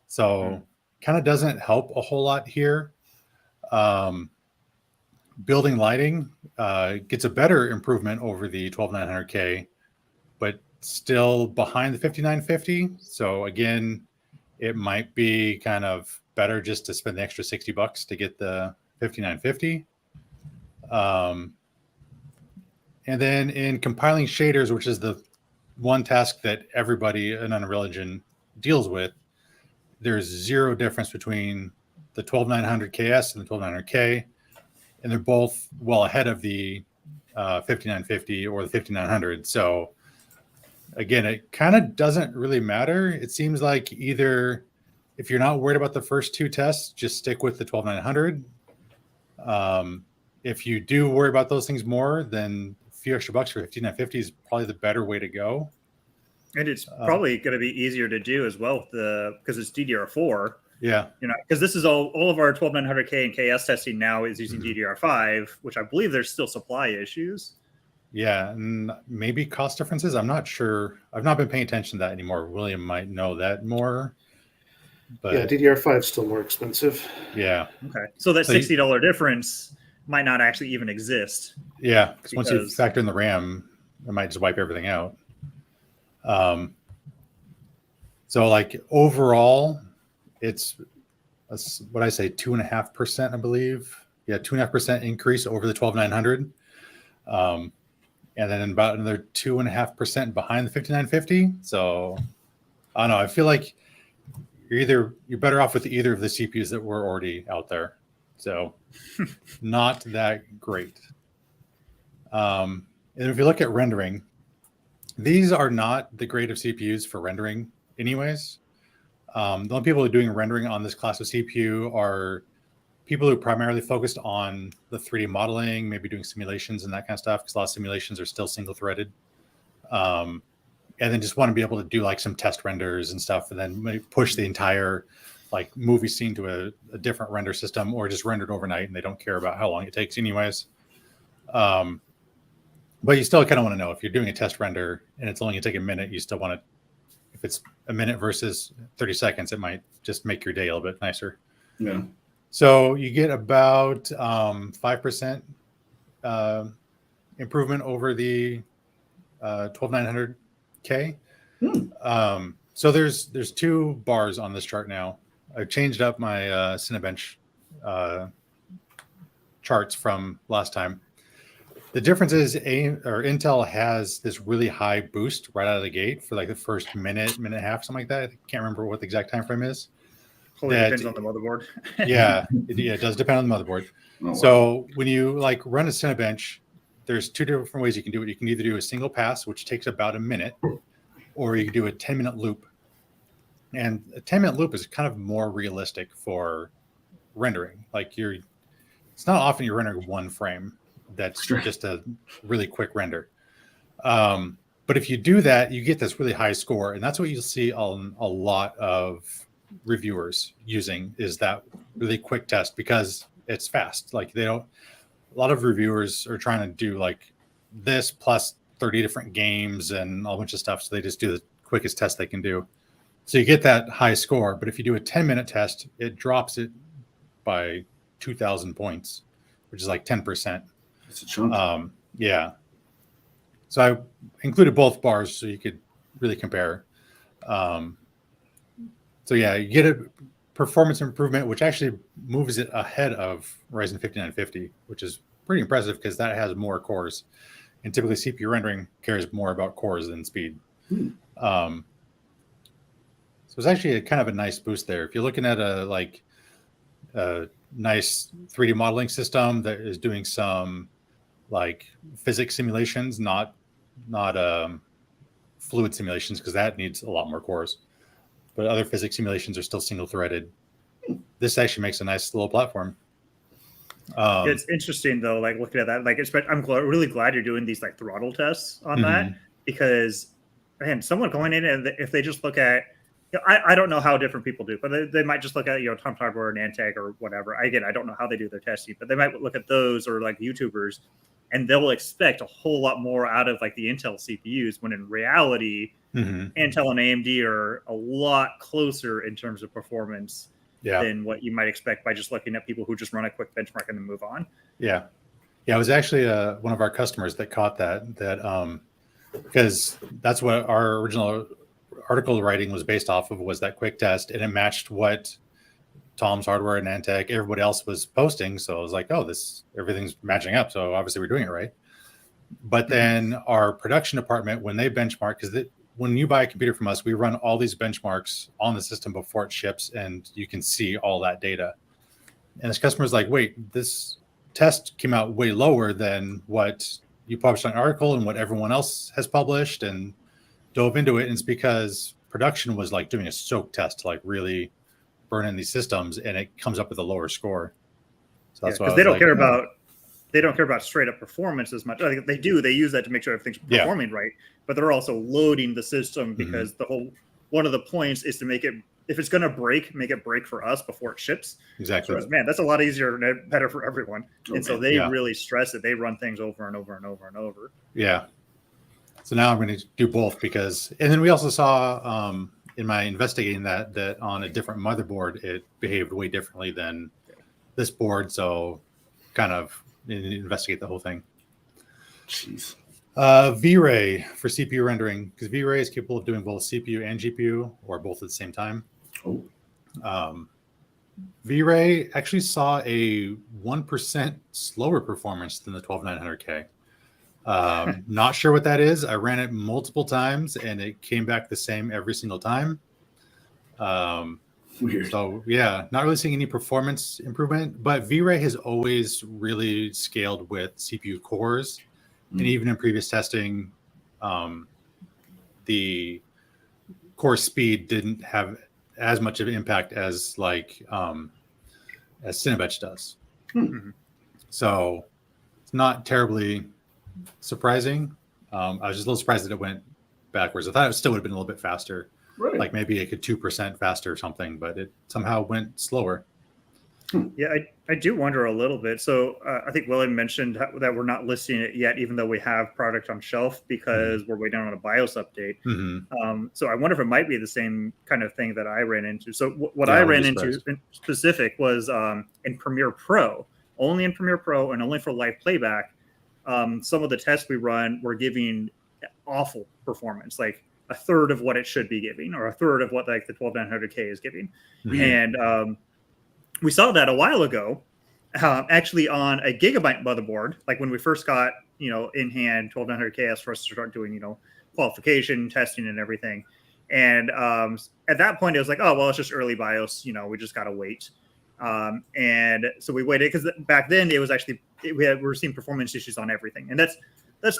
So kind of doesn't help a whole lot here. Building lighting gets a better improvement over the 12900K, but still behind the 5950. So again, it might be kind of better just to spend the extra $60 to get the 5950. And then in compiling shaders, which is the one task that everybody in Unreal Engine deals with, there's zero difference between the 12900KS and the 12900K, and they're both well ahead of the 5950 or the 5900. So again, it kind of doesn't really matter. It seems like either if you're not worried about the first 2 tests, just stick with the 12900. If you do worry about those things more, then a few extra bucks for 5950 is probably the better way to go. And it's probably going to be easier to do as well because it's DDR4. Yeah. Because this is all of our 12900K and KS testing now is using DDR5, which I believe there's still supply issues. Yeah, and maybe cost differences. I'm not sure. I've not been paying attention to that anymore. William might know that more. But Yeah, DDR5 is still more expensive. yeah. Okay. So that $60 difference might not actually even exist. Yeah, because once you factor in the RAM, it might just wipe everything out. So like overall, it's what I say 2.5%, I believe. Yeah, 2.5% increase over the 12900. And then about another 2.5% behind the 5950. So I don't know. I feel like you're better off with either of the CPUs that were already out there. So not that great. And if you look at rendering, these are not the grade of CPUs for rendering anyways. The only people who are doing rendering on this class of CPU are people who primarily focused on the 3D modeling, maybe doing simulations and that kind of stuff, because a lot of simulations are still single threaded. And then just want to be able to do like some test renders and stuff, and then maybe push the entire like movie scene to a different render system, or just rendered overnight and they don't care about how long it takes anyways. But you still kind of want to know if you're doing a test render and it's only going to take a minute, you still want to, if it's a minute versus 30 seconds, it might just make your day a little bit nicer. Yeah. So you get about 5% improvement over the 12900K. So there's 2 bars on this chart now. I've changed up my Cinebench charts from last time. The difference is Intel has this really high boost right out of the gate for like the first minute and a half, something like that. I can't remember what the exact time frame is. Probably depends on the motherboard. Yeah, it does depend on the motherboard. Oh, wow. So when you like run a Cinebench, there's 2 different ways you can do it. You can either do a single pass, which takes about a minute, or you can do a 10-minute loop. And a 10-minute loop is kind of more realistic for rendering. Like it's not often you're rendering one frame. That's just a really quick render. But if you do that, you get this really high score. And that's what you'll see on a lot of reviewers using, is that really quick test, because it's fast. Like a lot of reviewers are trying to do like this plus 30 different games and a bunch of stuff. So they just do the quickest test they can do. So you get that high score. But if you do a 10-minute test, it drops it by 2,000 points, which is like 10%. It's a chunk. Yeah. So I included both bars so you could really compare. So yeah, you get a performance improvement, which actually moves it ahead of Ryzen 5950, which is pretty impressive because that has more cores. And typically CPU rendering cares more about cores than speed. So it's actually kind of a nice boost there. If you're looking at a nice 3D modeling system that is doing some like physics simulations, not fluid simulations, because that needs a lot more cores. But other physics simulations are still single threaded. This actually makes a nice little platform. It's interesting though, like looking at that, like I'm really glad you're doing these like throttle tests on that, because man, someone going in and if they just look at, I don't know how different people do, but they might just look at Tom Hardware or Nantec or whatever. Again, I don't know how they do their testing, but they might look at those or like YouTubers, and they'll expect a whole lot more out of like the Intel CPUs when in reality, Intel and AMD are a lot closer in terms of performance than what you might expect by just looking at people who just run a quick benchmark and then move on. Yeah. It was actually one of our customers that caught that because that's what our original article writing was based off of, was that quick test, and it matched what Tom's Hardware and Nantec, everybody else was posting. So I was like, oh, everything's matching up. So obviously we're doing it right. But then our production department, when they benchmark, because when you buy a computer from us, we run all these benchmarks on the system before it ships, and you can see all that data. And this customer's like, wait, this test came out way lower than what you published on an article and what everyone else has published, and dove into it. And it's because production was like doing a soak test to like really burn in these systems, and it comes up with a lower score. So that's why because they don't care about straight up performance as much. I think they do. They use that to make sure everything's performing right, but they're also loading the system because one of the points is to make it, if it's going to break, make it break for us before it ships. Exactly. So, man, that's a lot easier and better for everyone. And so they really stress it. They run things over and over and over and over. Yeah. So now I'm going to do both and then we also saw in my investigating that on a different motherboard, it behaved way differently than this board. So kind of investigate the whole thing. Jeez. V-Ray for CPU rendering, because V-Ray is capable of doing both CPU and GPU or both at the same time. V-Ray actually saw a 1% slower performance than the 12900K. Not sure what that is. I ran it multiple times and it came back the same every single time. Weird. So yeah, not really seeing any performance improvement, but V-Ray has always really scaled with CPU cores. And even in previous testing, the core speed didn't have as much of an impact as as Cinebench does. So it's not terribly surprising. I was just a little surprised that it went backwards. I thought it still would have been a little bit faster. Right. Like maybe it could 2% faster or something, but it somehow went slower. Yeah, I do wonder a little bit. So I think William mentioned that we're not listing it yet, even though we have product on shelf, because we're waiting on a BIOS update. So I wonder if it might be the same kind of thing that I ran into. So what I ran into in specific was in Premiere Pro, only in Premiere Pro and only for live playback. Some of the tests we run were giving awful performance, like a third of what it should be giving, or a third of what like the 12900K is giving. And we saw that a while ago, actually on a gigabyte motherboard, like when we first got, in hand 12900KS for us to start doing, qualification, testing and everything. And at that point, it was like, oh, well, it's just early BIOS, we just got to wait. And so we waited because back then it was actually, we were seeing performance issues on everything. And that's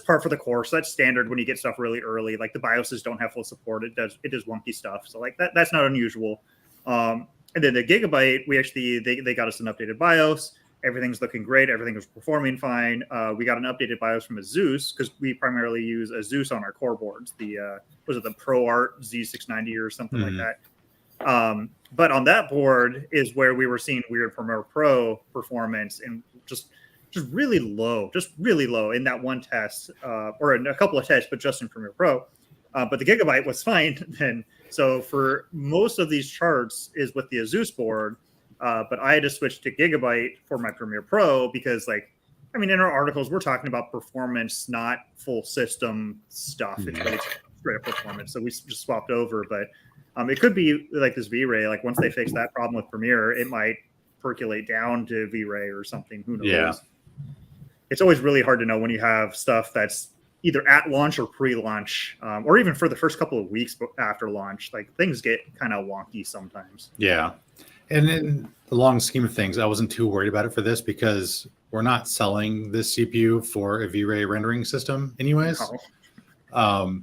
par for the course. That's standard when you get stuff really early. Like the BIOSes don't have full support. It does wonky stuff. So like that's not unusual. And then the gigabyte, we actually, they got us an updated BIOS. Everything's looking great. Everything was performing fine. We got an updated BIOS from Asus because we primarily use Asus on our core boards. The was it the ProArt Z690 or something like that. But on that board is where we were seeing weird Premiere Pro performance and just really low in that one test or in a couple of tests, but just in Premiere Pro. But the gigabyte was fine then. So for most of these charts is with the Asus board, but I had to switch to Gigabyte for my Premiere Pro because, like, I mean, in our articles, we're talking about performance, not full system stuff. It's really straight up performance. So we just swapped over. But it could be like this V-Ray. Like, once they fix that problem with Premiere, it might percolate down to V-Ray or something. Who knows? Yeah. It's always really hard to know when you have stuff that's either at launch or pre-launch, or even for the first couple of weeks after launch. Like, things get kind of wonky sometimes. Yeah. And in the long scheme of things, I wasn't too worried about it for this because we're not selling this CPU for a V-Ray rendering system anyways. Oh.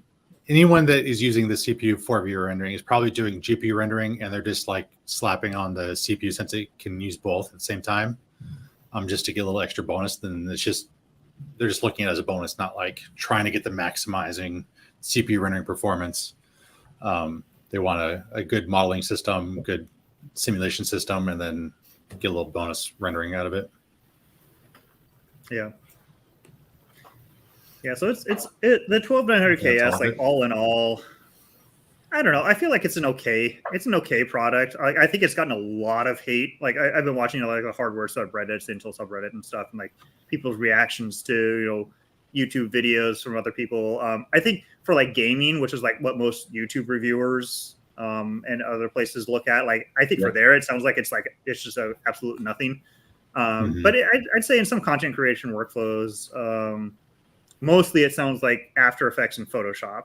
Anyone that is using the CPU for V-Ray rendering is probably doing GPU rendering, and they're just like slapping on the CPU since it can use both at the same time, just to get a little extra bonus. Then it's just, they're just looking at it as a bonus, not like trying to get the maximizing CPU rendering performance. They want a good modeling system, good simulation system, and then get a little bonus rendering out of it. Yeah. Yeah, so the 12900KS, like, all in all, I don't know. I feel like it's an okay product. I think it's gotten a lot of hate. Like, I've been watching like a hardware subreddits, Intel subreddit and stuff, and like people's reactions to YouTube videos from other people. I think for like gaming, which is like what most YouTube reviewers and other places look at, like, I think for there it sounds like it's just a absolute nothing. But I'd say in some content creation workflows, mostly it sounds like After Effects and Photoshop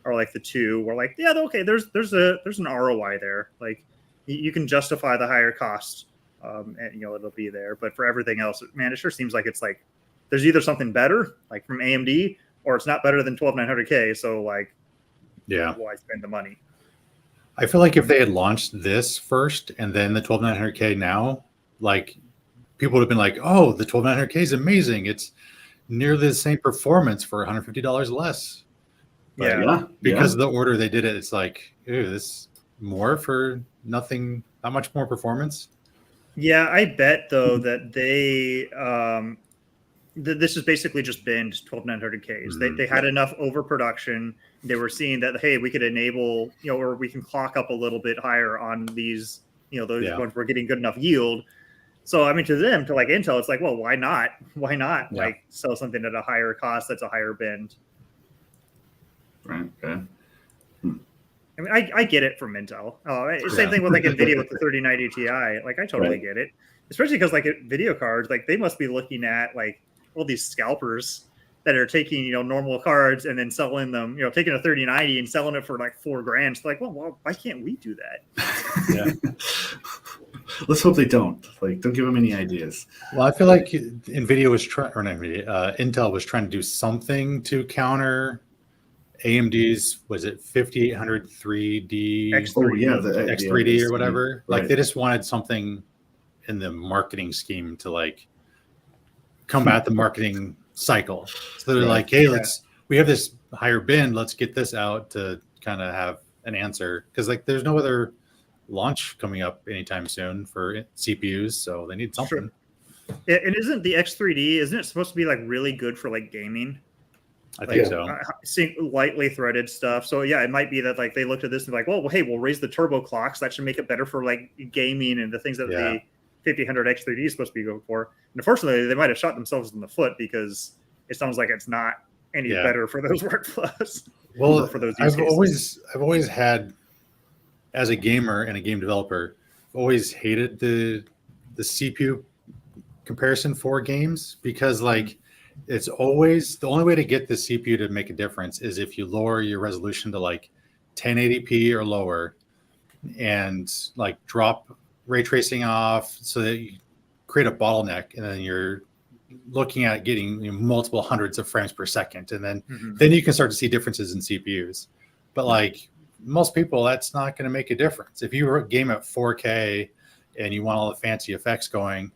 are like the two where, like, yeah, okay, there's an ROI there. Like, you can justify the higher cost, and it'll be there. But for everything else, man, it sure seems like it's like there's either something better, like from AMD, or it's not better than 12900K. So, like, yeah, why spend the money? I feel like if they had launched this first and then the 12900K now, like, people would have been like, oh, the 12900K is amazing. It's nearly the same performance for $150 less. But because of the order they did it, it's like, ew, this more for nothing, not much more performance. Yeah, I bet though that they this is basically just binned 12900Ks. They had enough overproduction. They were seeing that, hey, we could enable, or we can clock up a little bit higher on these, those ones we're getting good enough yield. So, I mean, to them, to like Intel, it's like, well, why not? Why not like sell something at a higher cost that's a higher bend? Right. Okay. I mean, I get it from Intel. Same thing with like Nvidia with the 3090 Ti. Like, I totally get it, especially because like video cards, like they must be looking at like all these scalpers that are taking normal cards and then selling them, taking a 3090 and selling it for like $4,000. It's like, well, why can't we do that? Let's hope they don't. Like, don't give them any ideas. Well, I feel like Nvidia was trying, or not Nvidia, Intel was trying to do something to counter AMD's, was it 5800 3D? X3D. The X3D or whatever. Like, they just wanted something in the marketing scheme to like combat the marketing cycle. So they're like, hey, we have this higher bin. Let's get this out to kind of have an answer. Because like there's no other launch coming up anytime soon for CPUs. So they need something. Sure. Yeah, and isn't the X3D, isn't it supposed to be like really good for like gaming? I think so. Seeing lightly threaded stuff. So yeah, it might be that like they looked at this and like, well, hey, we'll raise the turbo clocks. That should make it better for like gaming and the things that the 5000 X3D is supposed to be going for. And unfortunately, they might have shot themselves in the foot because it sounds like it's not any better for those workflows. Well, for those use cases. I've always had, as a gamer and a game developer, always hated the CPU comparison for games because like it's always the only way to get the CPU to make a difference is if you lower your resolution to like 1080p or lower and like drop ray tracing off so that you create a bottleneck, and then you're looking at getting multiple hundreds of frames per second, and then you can start to see differences in CPUs. But like most people, that's not going to make a difference. If you game at 4K and you want all the fancy effects going,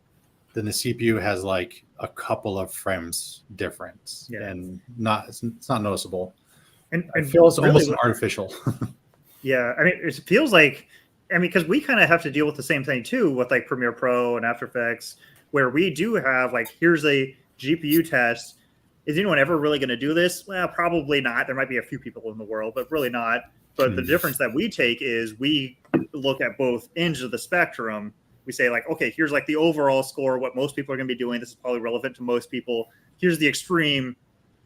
then the CPU has like a couple of frames difference, and it's not noticeable. And it feels really almost artificial. Yeah, I mean, it feels like, because we kind of have to deal with the same thing too with like Premiere Pro and After Effects, where we do have like, here's a GPU test. Is anyone ever really going to do this? Well, probably not. There might be a few people in the world, but really not. But the difference that we take is we look at both ends of the spectrum we say like, okay, here's like the overall score, what most people are going to be doing. This is probably relevant to most people. Here's the extreme.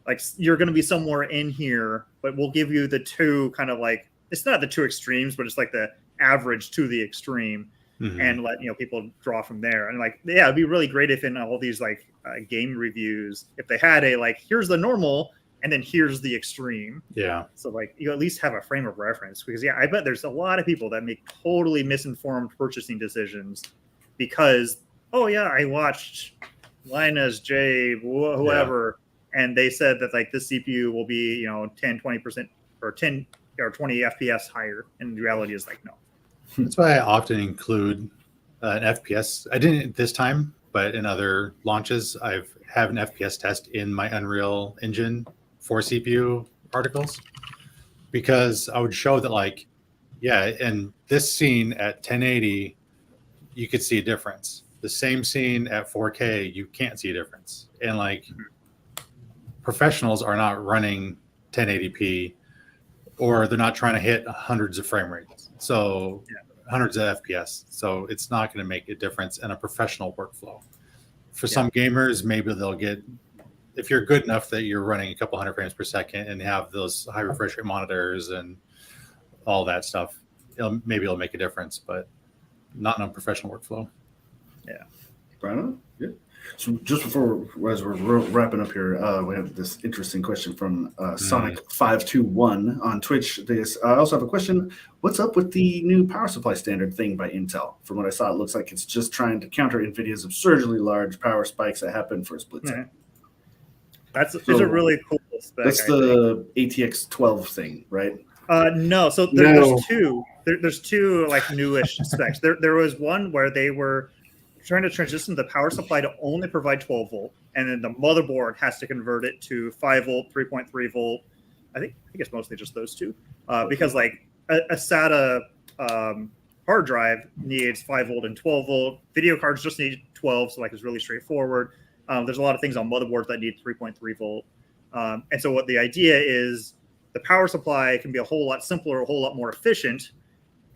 Like you're going to be somewhere in here, but we'll give you the two kind of like, it's not the two extremes, but it's like the average to the extreme, and let people draw from there. And like, yeah, it'd be really great if in all these like game reviews, if they had a like, here's the normal and then here's the extreme. Yeah. So like you at least have a frame of reference, because I bet there's a lot of people that make totally misinformed purchasing decisions because, oh yeah, I watched Linus J whoever. Yeah. And they said that like this CPU will be 10-20% or 10 or 20 FPS higher, and the reality is like no. That's why I often include an FPS. I didn't this time, but in other launches, I've have an FPS test in my Unreal Engine for CPU articles, because I would show that like, yeah, in this scene at 1080, you could see a difference. The same scene at 4K, you can't see a difference. And like, professionals are not running 1080p, or they're not trying to hit hundreds of frame rates. So hundreds of FPS. So it's not going to make a difference in a professional workflow. For some gamers, maybe they'll get, if you're good enough that you're running a couple hundred frames per second and have those high refresh rate monitors and all that stuff, maybe it'll make a difference, but not in a professional workflow. Yeah. Brian? Yeah. So just before, as we're wrapping up here, we have this interesting question from Sonic521 on Twitch. I also have a question. What's up with the new power supply standard thing by Intel? From what I saw, it looks like it's just trying to counter NVIDIA's absurdly large power spikes that happen for a split second. It's a really cool spec. That's the ATX 12 thing, right? No. So there's two. There's two like newish specs. There was one where they were trying to transition the power supply to only provide 12 volt, and then the motherboard has to convert it to 5 volt, 3.3 volt. I guess mostly just those two, because like a SATA hard drive needs 5 volt and 12 volt. Video cards just need 12, so like it's really straightforward. There's a lot of things on motherboards that need 3.3 volt, and so what the idea is, the power supply can be a whole lot simpler, a whole lot more efficient,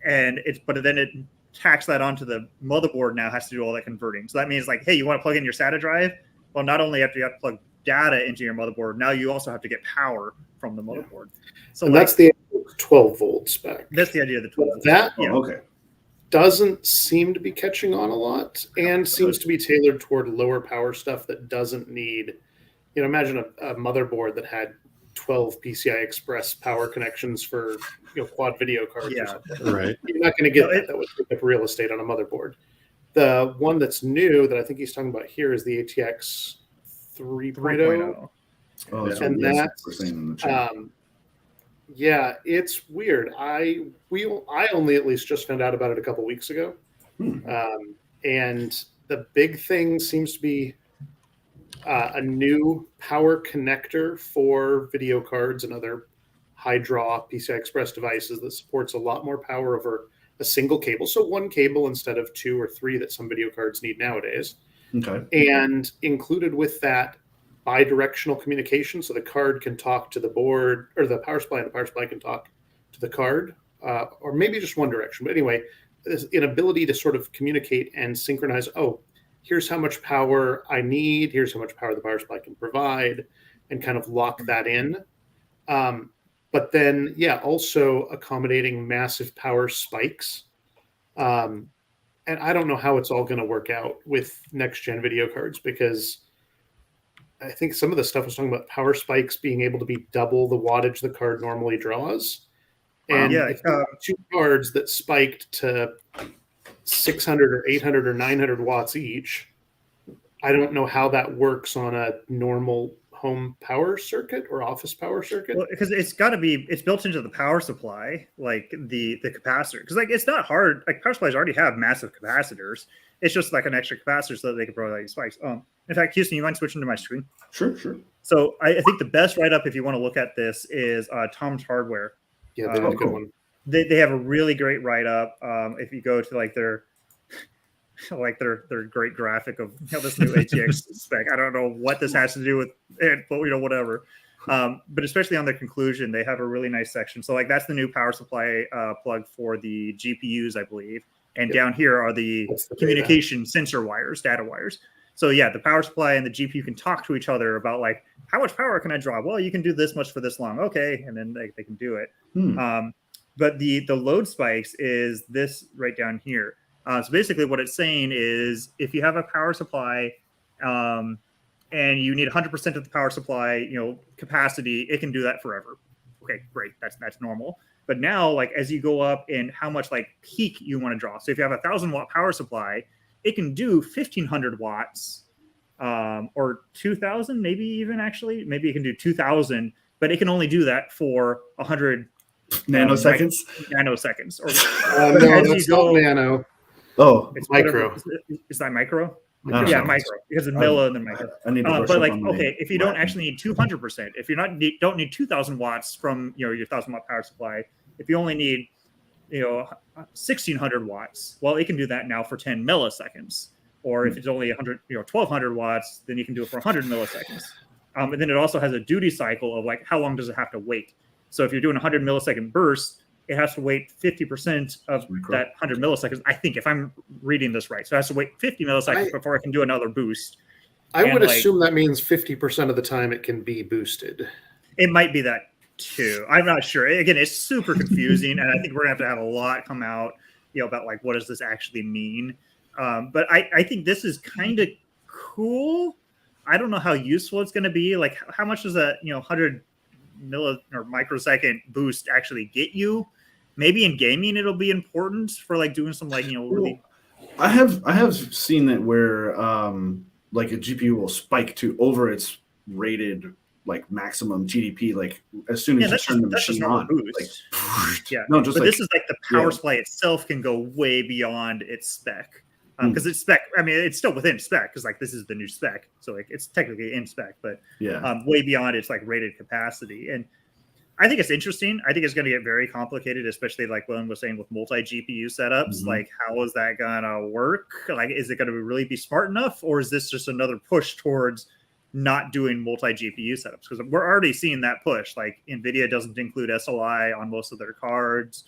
but then it tax that onto the motherboard now has to do all that converting. So that means like, hey, you want to plug in your SATA drive? Well, not only have to plug data into your motherboard, now you also have to get power from the motherboard. So that's the 12 volt spec. That's the idea of the 12 volt. That okay. Doesn't seem to be catching on a lot, and seems to be tailored toward lower power stuff that doesn't need, imagine a motherboard that had 12 PCI Express power connections for quad video cards. Yeah, or something. Right. You're not going to get that. That would take up real estate on a motherboard. The one that's new that I think he's talking about here is the ATX 3.0. Oh, that's and that's yeah, it's weird. I only at least just found out about it a couple weeks ago, and the big thing seems to be a new power connector for video cards and other high draw PCI Express devices that supports a lot more power over a single cable. So one cable instead of 2 or 3 that some video cards need nowadays. Okay. And included with that, bi-directional communication. So the card can talk to the board, or the power supply, and the power supply can talk to the card, or maybe just one direction. But anyway, there's an ability to sort of communicate and synchronize. Oh, here's how much power I need. Here's how much power the power supply can provide, and kind of lock that in. But then, also accommodating massive power spikes. And I don't know how it's all going to work out with next-gen video cards, because I think some of the stuff was talking about power spikes being able to be double the wattage the card normally draws. And if you have 2 cards that spiked to 600 or 800 or 900 watts each, I don't know how that works on a normal home power circuit or office power circuit. Well, because it's built into the power supply, like the capacitor. Because like it's not hard. Like power supplies already have massive capacitors. It's just like an extra capacitor so that they can provide spikes. In fact, Houston, you mind switching to my screen? Sure. So I think the best write-up, if you want to look at this, is Tom's Hardware. Yeah, they did a good one. They have a really great write-up. If you go to like their great graphic of this new ATX spec. I don't know what this has to do with it, but whatever. But especially on their conclusion, they have a really nice section. So like that's the new power supply plug for the GPUs, I believe. And down here are the That's the communication sensor wires, data wires. So yeah, the power supply and the GPU can talk to each other about like, how much power can I draw? Well, you can do this much for this long. Okay. And then they can do it. But the load spikes is this right down here. So basically what it's saying is if you have a power supply and you need 100% of the power supply, capacity, it can do that forever. Okay, great. That's normal. But now, like as you go up in how much like peak you want to draw. So if you have 1,000-watt power supply, it can do 1,500 watts or 2,000, maybe even actually. Maybe it can do 2,000, but it can only do that for 100 nanoseconds. Nanoseconds. Or no, that's not nano. Oh, It's micro. Is that micro? don't Yeah, know. micro. Because it's milli and then micro. I need to brush but up like, on my okay, if you don't Latin. actually need 200%, if you don't need 2,000 watts from your 1,000-watt power supply, if you only need 1,600 watts, well, it can do that now for 10 milliseconds. Or if it's only 1,200 watts, then you can do it for 100 milliseconds. And then it also has a duty cycle of like how long does it have to wait. So if you're doing a 100 millisecond burst, it has to wait 50% of that 100 milliseconds. I think if I'm reading this right, so it has to wait 50 milliseconds before I can do another boost. I would assume that means 50% of the time it can be boosted. It might be that too. I'm not sure. Again, it's super confusing, and I think we're gonna have a lot come out, about like what does this actually mean. But I think this is kind of cool. I don't know how useful it's going to be. Like, how much does a 100 milli or microsecond boost actually get you? Maybe in gaming it'll be important for like doing some like really. I have seen it where like a GPU will spike to over its rated like maximum GDP like as soon as you turn the machine on. Boost. Like, Yeah, no, just but like, this is like the power supply itself can go way beyond its spec. Because it's spec. I mean, it's still within spec because like this is the new spec, so like it's technically in spec, but way beyond its like rated capacity. And I think it's interesting. I think it's going to get very complicated, especially like William was saying with multi GPU setups. Like, how is that gonna work? Like, is it going to really be smart enough, or is this just another push towards not doing multi GPU setups? Because we're already seeing that push. Like, Nvidia doesn't include SLI on most of their cards.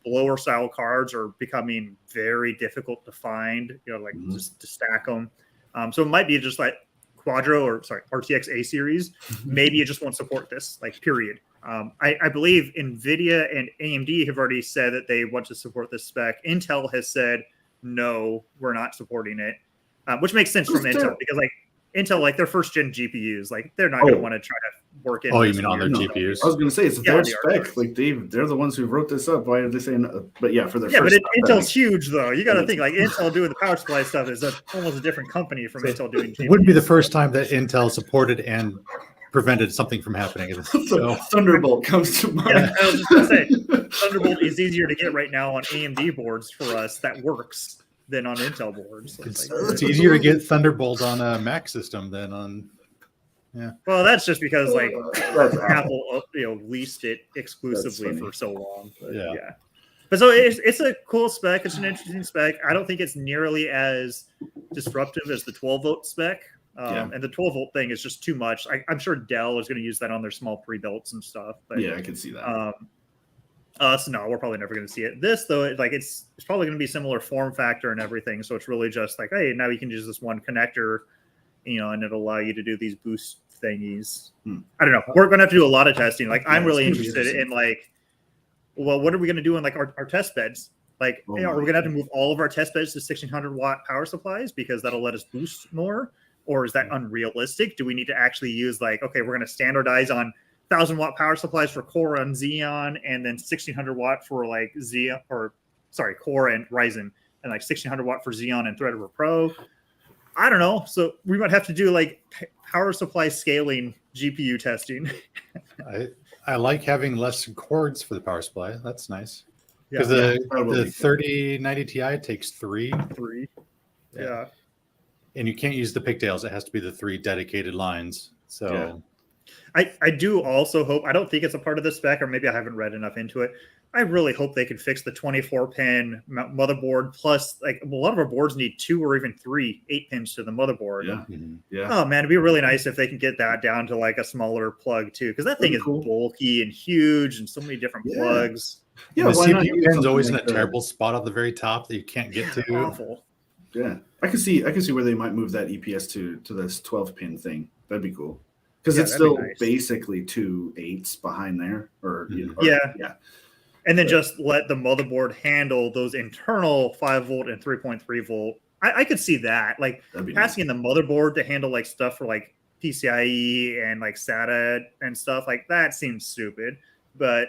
Blower style cards are becoming very difficult to find, just to stack them. So it might be just like RTX A series. Maybe it just won't support this, like, period. I believe Nvidia and AMD have already said that they want to support this spec. Intel has said, no, we're not supporting it, which makes sense from Intel because like Intel, like their first gen GPUs, like they're not going to want to try to work in. Oh, you mean on their GPUs? I was going to say it's their spec. Like they're the ones who wrote this up. Why are they saying? But yeah, for their first. But Intel's huge though. You got to think like Intel doing the power supply stuff is almost a different company from Intel doing GPUs. It wouldn't be the first time that Intel supported and prevented something from happening. So Thunderbolt comes to mind. Yeah, I was just going to say Thunderbolt is easier to get right now on AMD boards for us. That works. Than on Intel boards. It's easier to get Thunderbolt on a Mac system than on. Yeah. Well, that's just because like Apple, leased it exclusively for so long. But, yeah. But so it's a cool spec. It's an interesting spec. I don't think it's nearly as disruptive as the 12-volt spec. And the 12-volt thing is just too much. I'm sure Dell is going to use that on their small pre-builts and stuff. But yeah, I can see that. So no, we're probably never going to see it. This though, it's probably going to be similar form factor and everything. So it's really just like, hey, now you can use this one connector, and it'll allow you to do these boost thingies. I don't know. We're going to have to do a lot of testing. Like, I'm really interested in like, well, what are we going to do in like our test beds? Like, are we going to have to move all of our test beds to 1,600-watt power supplies because that'll let us boost more? Or is that unrealistic? Do we need to actually use like, okay, we're going to standardize on 1,000-watt power supplies for Core and Xeon, and then 1,600-watt for like Core and Ryzen, and like 1,600-watt for Xeon and Threadripper Pro. I don't know. So we might have to do like power supply scaling GPU testing. I like having less cords for the power supply. That's nice. Because the 3090 Ti takes three. Yeah. And you can't use the pigtails. It has to be the 3 dedicated lines. So. Yeah. I do also hope, I don't think it's a part of the spec, or maybe I haven't read enough into it. I really hope they can fix the 24-pin motherboard. Plus, like a lot of our boards need 2 or even 3 8-pins to the motherboard. Yeah. Oh man, it'd be really nice if they can get that down to like a smaller plug too, because that thing is bulky and huge and so many different plugs. Yeah, the why not CPU use pin's something always like in a terrible spot at the very top that you can't get Yeah, to. awful. Yeah, I can see where they might move that EPS to this 12-pin thing. That'd be cool because Yeah, it's that'd be still nice. basically 2 8s behind there, or, Yeah. yeah. And then just let the motherboard handle those internal 5-volt and 3.3-volt. I could see that, like That'd be passing in the motherboard to handle like stuff for like PCIe and like SATA and stuff like that seems stupid. But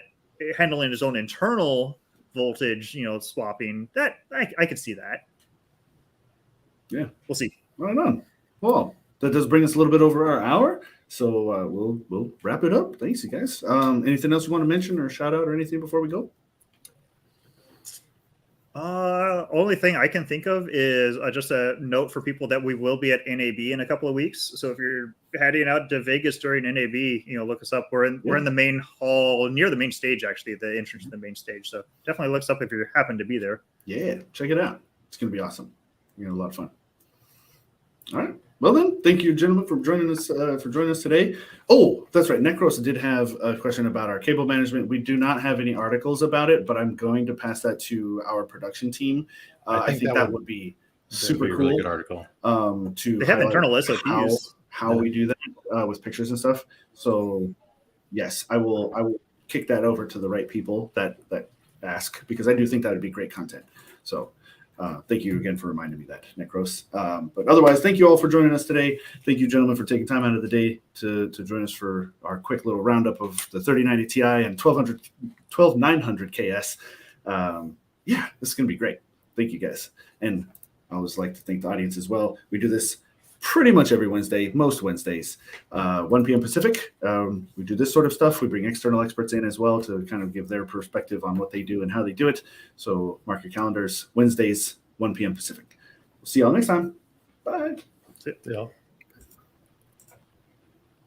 handling his own internal voltage, swapping, that I could see that. Yeah. We'll see. Right on. Well, that does bring us a little bit over our hour, so we'll wrap it up. Thanks, you guys. Anything else you want to mention or shout out or anything before we go? Only thing I can think of is just a note for people that we will be at NAB in a couple of weeks. So if you're heading out to Vegas during NAB, look us up. We're in the main hall near the main stage, actually, the entrance to the main stage. So definitely look us up if you happen to be there. Yeah, check it out. It's gonna be awesome. We're gonna have a lot of fun. All right. Well then, thank you, gentlemen, for joining us today. Oh, that's right. Necros did have a question about our cable management. We do not have any articles about it, but I'm going to pass that to our production team. I think that would be super That'd be a cool. really good article. To They have highlight internal SOPs. how we do that with pictures and stuff. So yes, I will kick that over to the right people that ask, because I do think that would be great content. So thank you again for reminding me that, Necros. But otherwise, thank you all for joining us today. Thank you, gentlemen, for taking time out of the day to join us for our quick little roundup of the 3090 Ti and 12900KS. Yeah, this is going to be great. Thank you, guys. And I always like to thank the audience as well. We do this pretty much every Wednesday, most Wednesdays, 1 p.m. Pacific. We do this sort of stuff. We bring external experts in as well to kind of give their perspective on what they do and how they do it. So mark your calendars, Wednesdays, 1 p.m. Pacific. We'll see y'all next time. Bye. That's it. Yeah.